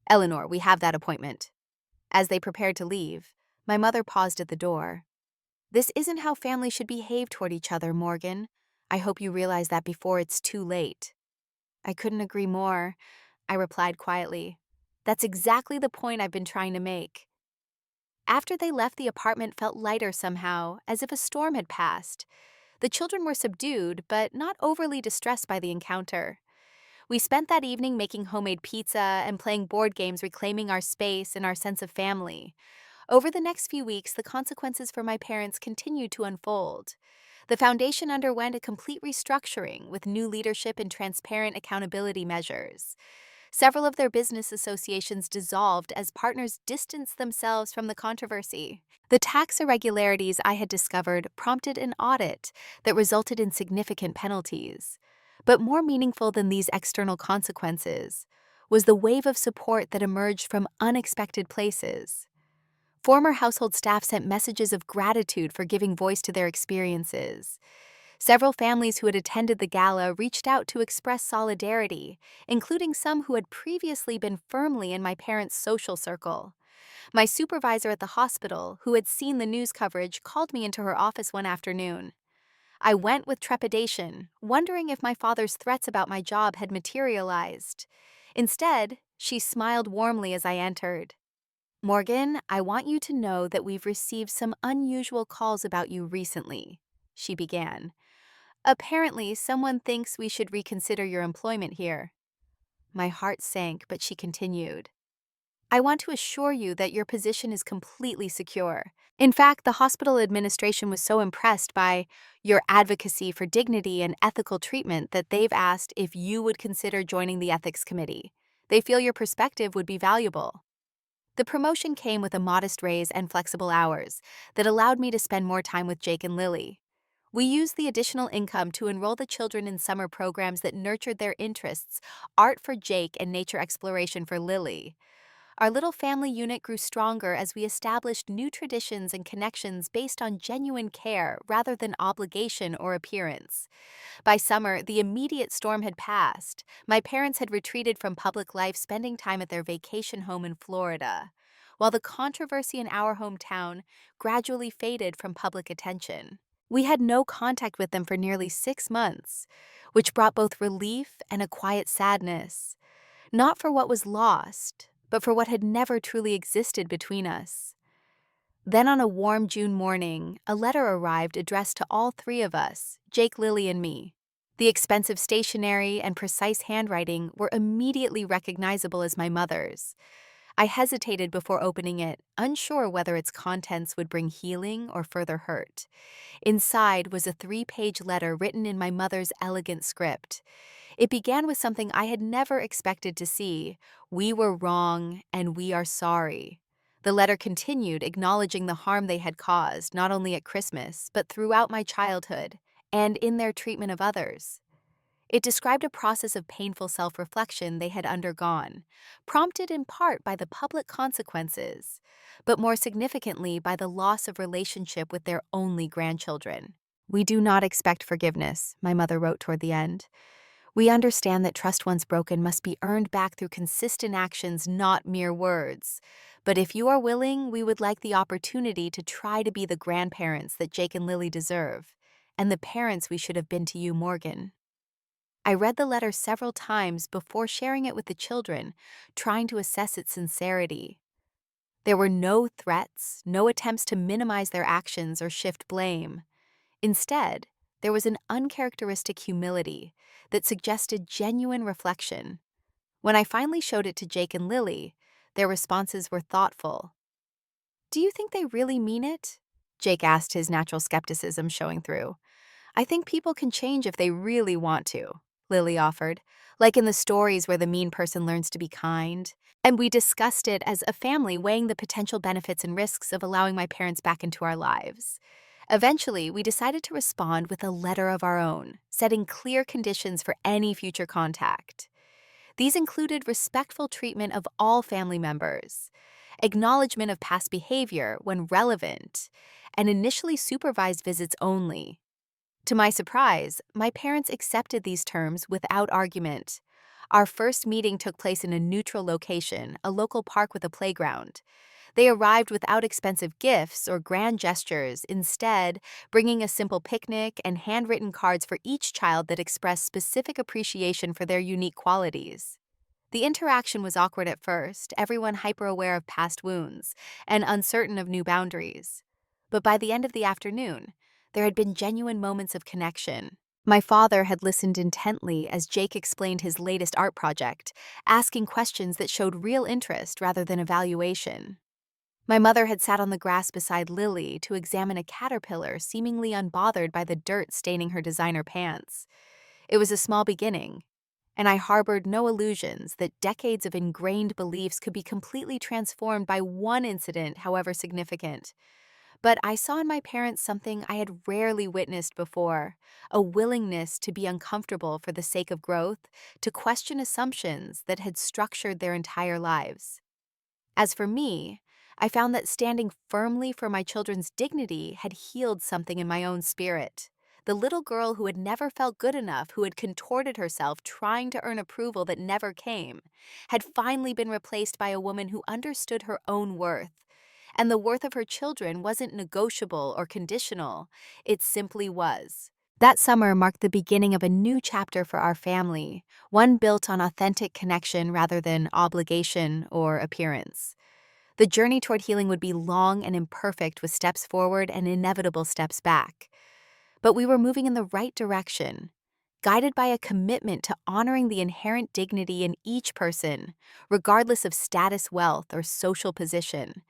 "Eleanor, we have that appointment." As they prepared to leave, my mother paused at the door. "This isn't how families should behave toward each other, Morgan. I hope you realize that before it's too late." "I couldn't agree more," I replied quietly. "That's exactly the point I've been trying to make." After they left, the apartment felt lighter somehow, as if a storm had passed. The children were subdued, but not overly distressed by the encounter. We spent that evening making homemade pizza and playing board games, reclaiming our space and our sense of family. Over the next few weeks, the consequences for my parents continued to unfold. The foundation underwent a complete restructuring with new leadership and transparent accountability measures. Several of their business associations dissolved as partners distanced themselves from the controversy. The tax irregularities I had discovered prompted an audit that resulted in significant penalties. But more meaningful than these external consequences was the wave of support that emerged from unexpected places. Former household staff sent messages of gratitude for giving voice to their experiences. Several families who had attended the gala reached out to express solidarity, including some who had previously been firmly in my parents' social circle. My supervisor at the hospital, who had seen the news coverage, called me into her office one afternoon. I went with trepidation, wondering if my father's threats about my job had materialized. Instead, she smiled warmly as I entered. "Morgan, I want you to know that we've received some unusual calls about you recently," she began. "Apparently, someone thinks we should reconsider your employment here." My heart sank, but she continued. "I want to assure you that your position is completely secure. In fact, the hospital administration was so impressed by your advocacy for dignity and ethical treatment that they've asked if you would consider joining the ethics committee. They feel your perspective would be valuable." The promotion came with a modest raise and flexible hours that allowed me to spend more time with Jake and Lily. We used the additional income to enroll the children in summer programs that nurtured their interests, art for Jake and nature exploration for Lily. Our little family unit grew stronger as we established new traditions and connections based on genuine care rather than obligation or appearance. By summer, the immediate storm had passed. My parents had retreated from public life, spending time at their vacation home in Florida, while the controversy in our hometown gradually faded from public attention. We had no contact with them for nearly 6 months, which brought both relief and a quiet sadness, not for what was lost, but for what had never truly existed between us. Then on a warm June morning, a letter arrived addressed to all three of us, Jake, Lily, and me. The expensive stationery and precise handwriting were immediately recognizable as my mother's. I hesitated before opening it, unsure whether its contents would bring healing or further hurt. Inside was a 3-page letter written in my mother's elegant script. It began with something I had never expected to see: "We were wrong, and we are sorry." The letter continued, acknowledging the harm they had caused, not only at Christmas, but throughout my childhood, and in their treatment of others. It described a process of painful self-reflection they had undergone, prompted in part by the public consequences, but more significantly by the loss of relationship with their only grandchildren. "We do not expect forgiveness," my mother wrote toward the end. "We understand that trust once broken must be earned back through consistent actions, not mere words. But if you are willing, we would like the opportunity to try to be the grandparents that Jake and Lily deserve. and the parents we should have been to you, Morgan." I read the letter several times before sharing it with the children, trying to assess its sincerity. There were no threats, no attempts to minimize their actions or shift blame. Instead, there was an uncharacteristic humility that suggested genuine reflection. When I finally showed it to Jake and Lily, their responses were thoughtful. "Do you think they really mean it?" Jake asked, his natural skepticism showing through. "I think people can change if they really want to," Lily offered, like in the stories where the mean person learns to be kind. And we discussed it as a family, weighing the potential benefits and risks of allowing my parents back into our lives. Eventually, we decided to respond with a letter of our own, setting clear conditions for any future contact. These included respectful treatment of all family members, acknowledgement of past behavior when relevant, and initially supervised visits only. To my surprise, my parents accepted these terms without argument. Our first meeting took place in a neutral location, a local park with a playground. They arrived without expensive gifts or grand gestures, instead, bringing a simple picnic and handwritten cards for each child that expressed specific appreciation for their unique qualities. The interaction was awkward at first, everyone hyper-aware of past wounds and uncertain of new boundaries. But by the end of the afternoon, there had been genuine moments of connection. My father had listened intently as Jake explained his latest art project, asking questions that showed real interest rather than evaluation. My mother had sat on the grass beside Lily to examine a caterpillar seemingly unbothered by the dirt staining her designer pants. It was a small beginning, and I harbored no illusions that decades of ingrained beliefs could be completely transformed by one incident, however significant. But I saw in my parents something I had rarely witnessed before, a willingness to be uncomfortable for the sake of growth, to question assumptions that had structured their entire lives. As for me, I found that standing firmly for my children's dignity had healed something in my own spirit. The little girl who had never felt good enough, who had contorted herself trying to earn approval that never came, had finally been replaced by a woman who understood her own worth. And the worth of her children wasn't negotiable or conditional, it simply was. That summer marked the beginning of a new chapter for our family, one built on authentic connection rather than obligation or appearance. The journey toward healing would be long and imperfect, with steps forward and inevitable steps back. But we were moving in the right direction, guided by a commitment to honoring the inherent dignity in each person, regardless of status, wealth, or social position.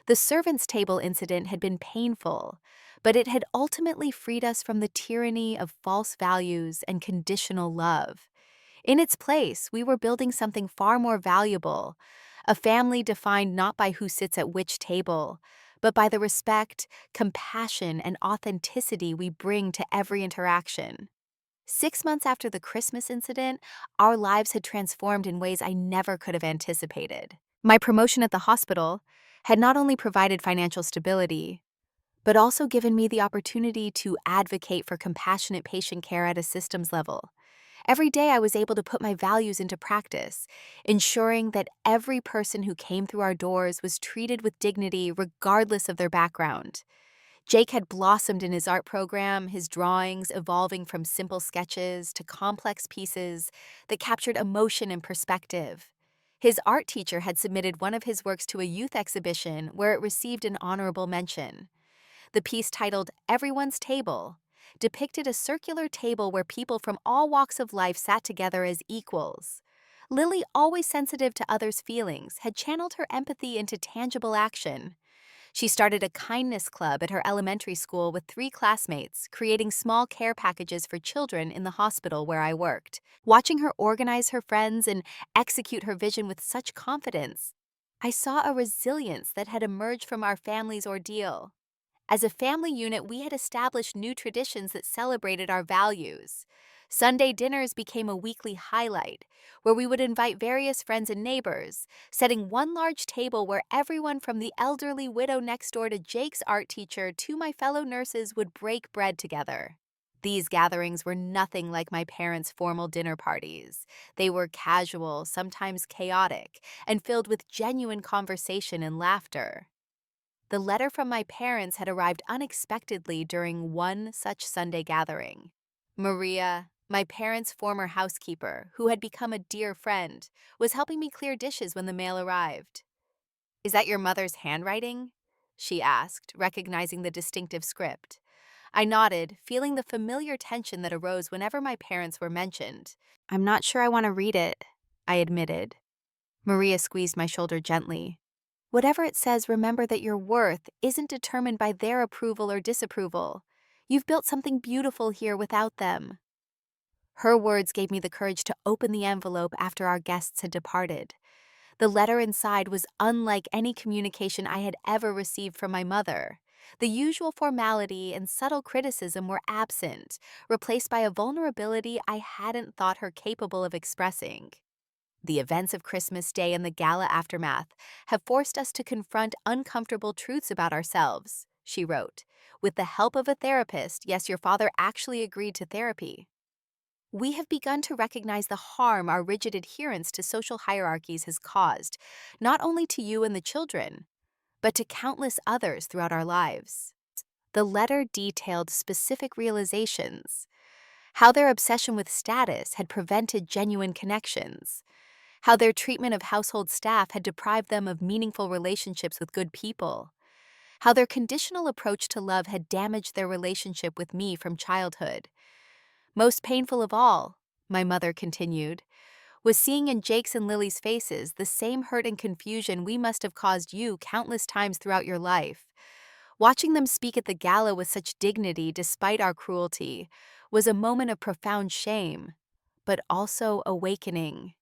The servants' table incident had been painful, but it had ultimately freed us from the tyranny of false values and conditional love. In its place, we were building something far more valuable, a family defined not by who sits at which table, but by the respect, compassion, and authenticity we bring to every interaction. 6 months after the Christmas incident, our lives had transformed in ways I never could have anticipated. My promotion at the hospital had not only provided financial stability, but also given me the opportunity to advocate for compassionate patient care at a systems level. Every day I was able to put my values into practice, ensuring that every person who came through our doors was treated with dignity regardless of their background. Jake had blossomed in his art program, his drawings evolving from simple sketches to complex pieces that captured emotion and perspective. His art teacher had submitted one of his works to a youth exhibition where it received an honorable mention. The piece, titled "Everyone's Table," depicted a circular table where people from all walks of life sat together as equals. Lily, always sensitive to others' feelings, had channeled her empathy into tangible action. She started a kindness club at her elementary school with 3 classmates, creating small care packages for children in the hospital where I worked. Watching her organize her friends and execute her vision with such confidence, I saw a resilience that had emerged from our family's ordeal. As a family unit, we had established new traditions that celebrated our values. Sunday dinners became a weekly highlight, where we would invite various friends and neighbors, setting one large table where everyone from the elderly widow next door to Jake's art teacher to my fellow nurses would break bread together. These gatherings were nothing like my parents' formal dinner parties. They were casual, sometimes chaotic, and filled with genuine conversation and laughter. the letter from my parents had arrived unexpectedly during one such Sunday gathering. Maria, my parents' former housekeeper, who had become a dear friend, was helping me clear dishes when the mail arrived. "Is that your mother's handwriting?" she asked, recognizing the distinctive script. I nodded, feeling the familiar tension that arose whenever my parents were mentioned. "I'm not sure I want to read it," I admitted. Maria squeezed my shoulder gently. "Whatever it says, remember that your worth isn't determined by their approval or disapproval. You've built something beautiful here without them." Her words gave me the courage to open the envelope after our guests had departed. The letter inside was unlike any communication I had ever received from my mother. The usual formality and subtle criticism were absent, replaced by a vulnerability I hadn't thought her capable of expressing. "The events of Christmas Day and the gala aftermath have forced us to confront uncomfortable truths about ourselves," she wrote. "With the help of a therapist, yes, your father actually agreed to therapy. We have begun to recognize the harm our rigid adherence to social hierarchies has caused, not only to you and the children, but to countless others throughout our lives." The letter detailed specific realizations: how their obsession with status had prevented genuine connections, how their treatment of household staff had deprived them of meaningful relationships with good people, how their conditional approach to love had damaged their relationship with me from childhood. "Most painful of all," my mother continued, "was seeing in Jake's and Lily's faces the same hurt and confusion we must have caused you countless times throughout your life. Watching them speak at the gala with such dignity despite our cruelty was a moment of profound shame, but also awakening."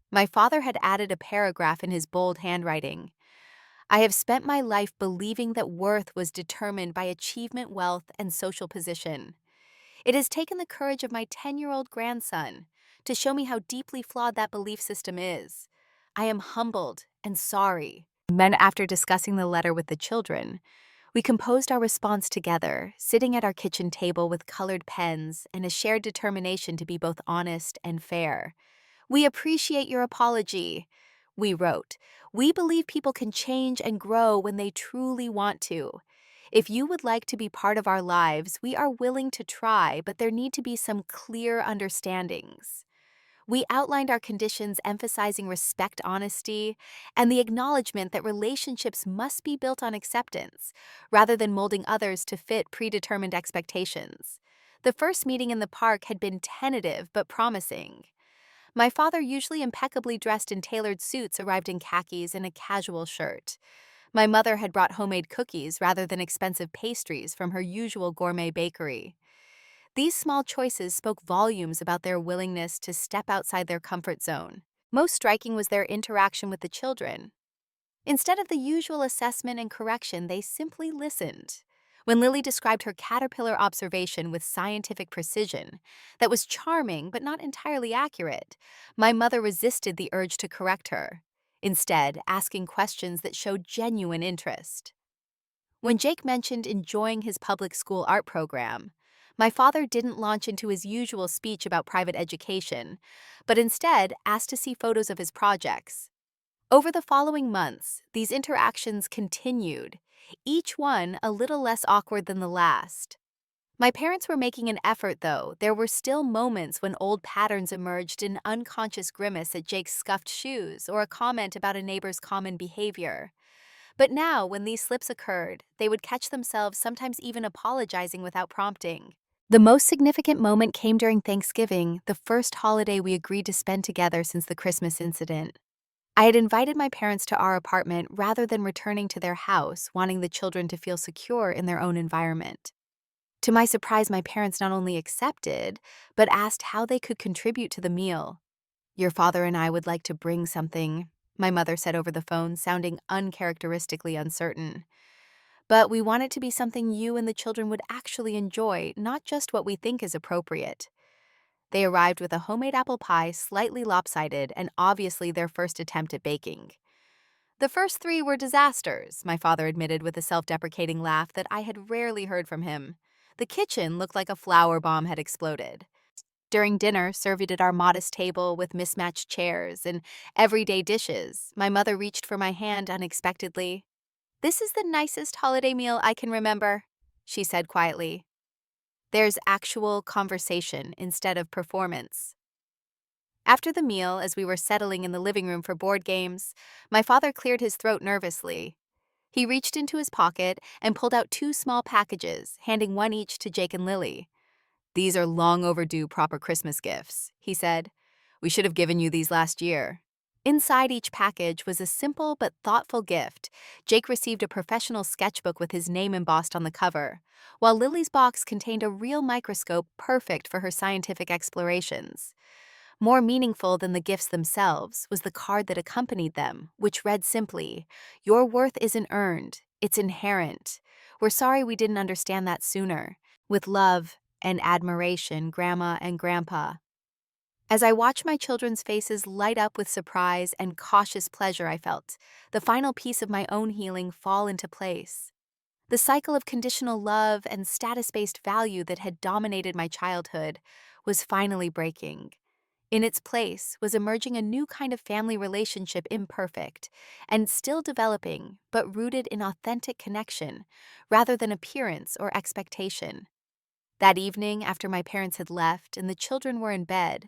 My father had added a paragraph in his bold handwriting. "I have spent my life believing that worth was determined by achievement, wealth, and social position. It has taken the courage of my 10-year-old grandson to show me how deeply flawed that belief system is. I am humbled and sorry." Then, after discussing the letter with the children, we composed our response together, sitting at our kitchen table with colored pens and a shared determination to be both honest and fair. "We appreciate your apology," we wrote. "We believe people can change and grow when they truly want to. If you would like to be part of our lives, we are willing to try, but there need to be some clear understandings." We outlined our conditions, emphasizing respect, honesty, and the acknowledgement that relationships must be built on acceptance, rather than molding others to fit predetermined expectations. The first meeting in the park had been tentative but promising. My father, usually impeccably dressed in tailored suits, arrived in khakis and a casual shirt. My mother had brought homemade cookies rather than expensive pastries from her usual gourmet bakery. These small choices spoke volumes about their willingness to step outside their comfort zone. Most striking was their interaction with the children. Instead of the usual assessment and correction, they simply listened. When Lily described her caterpillar observation with scientific precision that was charming but not entirely accurate, my mother resisted the urge to correct her, instead asking questions that showed genuine interest. When Jake mentioned enjoying his public school art program, my father didn't launch into his usual speech about private education, but instead asked to see photos of his projects. Over the following months, these interactions continued, each one a little less awkward than the last. My parents were making an effort, though. There were still moments when old patterns emerged: an unconscious grimace at Jake's scuffed shoes or a comment about a neighbor's common behavior. But now, when these slips occurred, they would catch themselves sometimes even apologizing without prompting. The most significant moment came during Thanksgiving, the first holiday we agreed to spend together since the Christmas incident. I had invited my parents to our apartment rather than returning to their house, wanting the children to feel secure in their own environment. To my surprise, my parents not only accepted, but asked how they could contribute to the meal. "Your father and I would like to bring something," my mother said over the phone, sounding uncharacteristically uncertain. "But we want it to be something you and the children would actually enjoy, not just what we think is appropriate." They arrived with a homemade apple pie, slightly lopsided, and obviously their first attempt at baking. "The first three were disasters," my father admitted with a self-deprecating laugh that I had rarely heard from him. "The kitchen looked like a flower bomb had exploded." During dinner, served at our modest table with mismatched chairs and everyday dishes, my mother reached for my hand unexpectedly. "This is the nicest holiday meal I can remember," she said quietly. There's actual conversation instead of performance. After the meal, as we were settling in the living room for board games, my father cleared his throat nervously. He reached into his pocket and pulled out two small packages, handing one each to Jake and Lily. "These are long overdue proper Christmas gifts," he said. "We should have given you these last year." Inside each package was a simple but thoughtful gift. Jake received a professional sketchbook with his name embossed on the cover, while Lily's box contained a real microscope perfect for her scientific explorations. More meaningful than the gifts themselves was the card that accompanied them, which read simply, "Your worth isn't earned, it's inherent. We're sorry we didn't understand that sooner. With love and admiration, Grandma and Grandpa." As I watched my children's faces light up with surprise and cautious pleasure, I felt the final piece of my own healing fall into place. The cycle of conditional love and status-based value that had dominated my childhood was finally breaking. In its place was emerging a new kind of family relationship, imperfect and still developing, but rooted in authentic connection rather than appearance or expectation. That evening, after my parents had left and the children were in bed,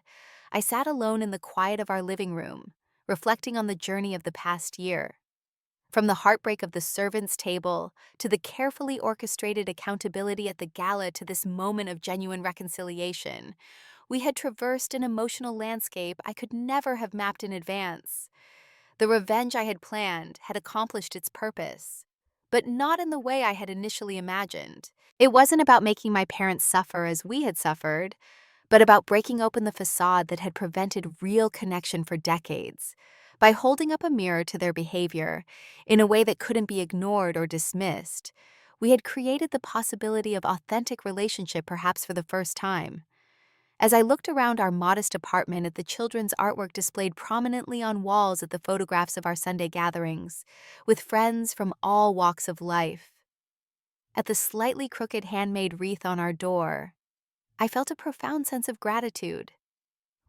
I sat alone in the quiet of our living room, reflecting on the journey of the past year. From the heartbreak of the servants' table to the carefully orchestrated accountability at the gala to this moment of genuine reconciliation, we had traversed an emotional landscape I could never have mapped in advance. The revenge I had planned had accomplished its purpose, but not in the way I had initially imagined. It wasn't about making my parents suffer as we had suffered, but about breaking open the facade that had prevented real connection for decades. By holding up a mirror to their behavior in a way that couldn't be ignored or dismissed, we had created the possibility of authentic relationship perhaps for the first time. As I looked around our modest apartment at the children's artwork displayed prominently on walls at the photographs of our Sunday gatherings, with friends from all walks of life, at the slightly crooked handmade wreath on our door, I felt a profound sense of gratitude.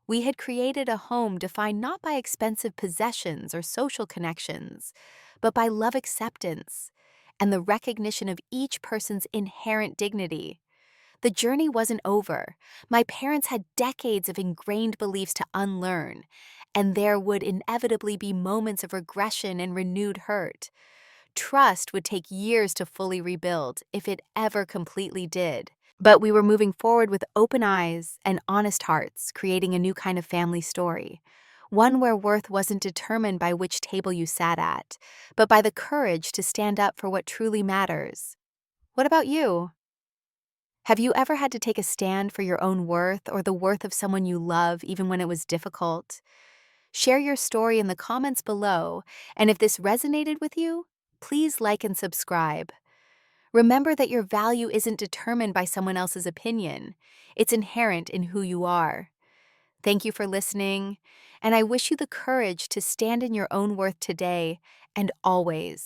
We had created a home defined not by expensive possessions or social connections, but by love acceptance and the recognition of each person's inherent dignity. The journey wasn't over. My parents had decades of ingrained beliefs to unlearn, and there would inevitably be moments of regression and renewed hurt. Trust would take years to fully rebuild, if it ever completely did. But we were moving forward with open eyes and honest hearts, creating a new kind of family story. One where worth wasn't determined by which table you sat at, but by the courage to stand up for what truly matters. What about you? Have you ever had to take a stand for your own worth or the worth of someone you love, even when it was difficult? Share your story in the comments below, and if this resonated with you, please like and subscribe. Remember that your value isn't determined by someone else's opinion. It's inherent in who you are. Thank you for listening, and I wish you the courage to stand in your own worth today and always.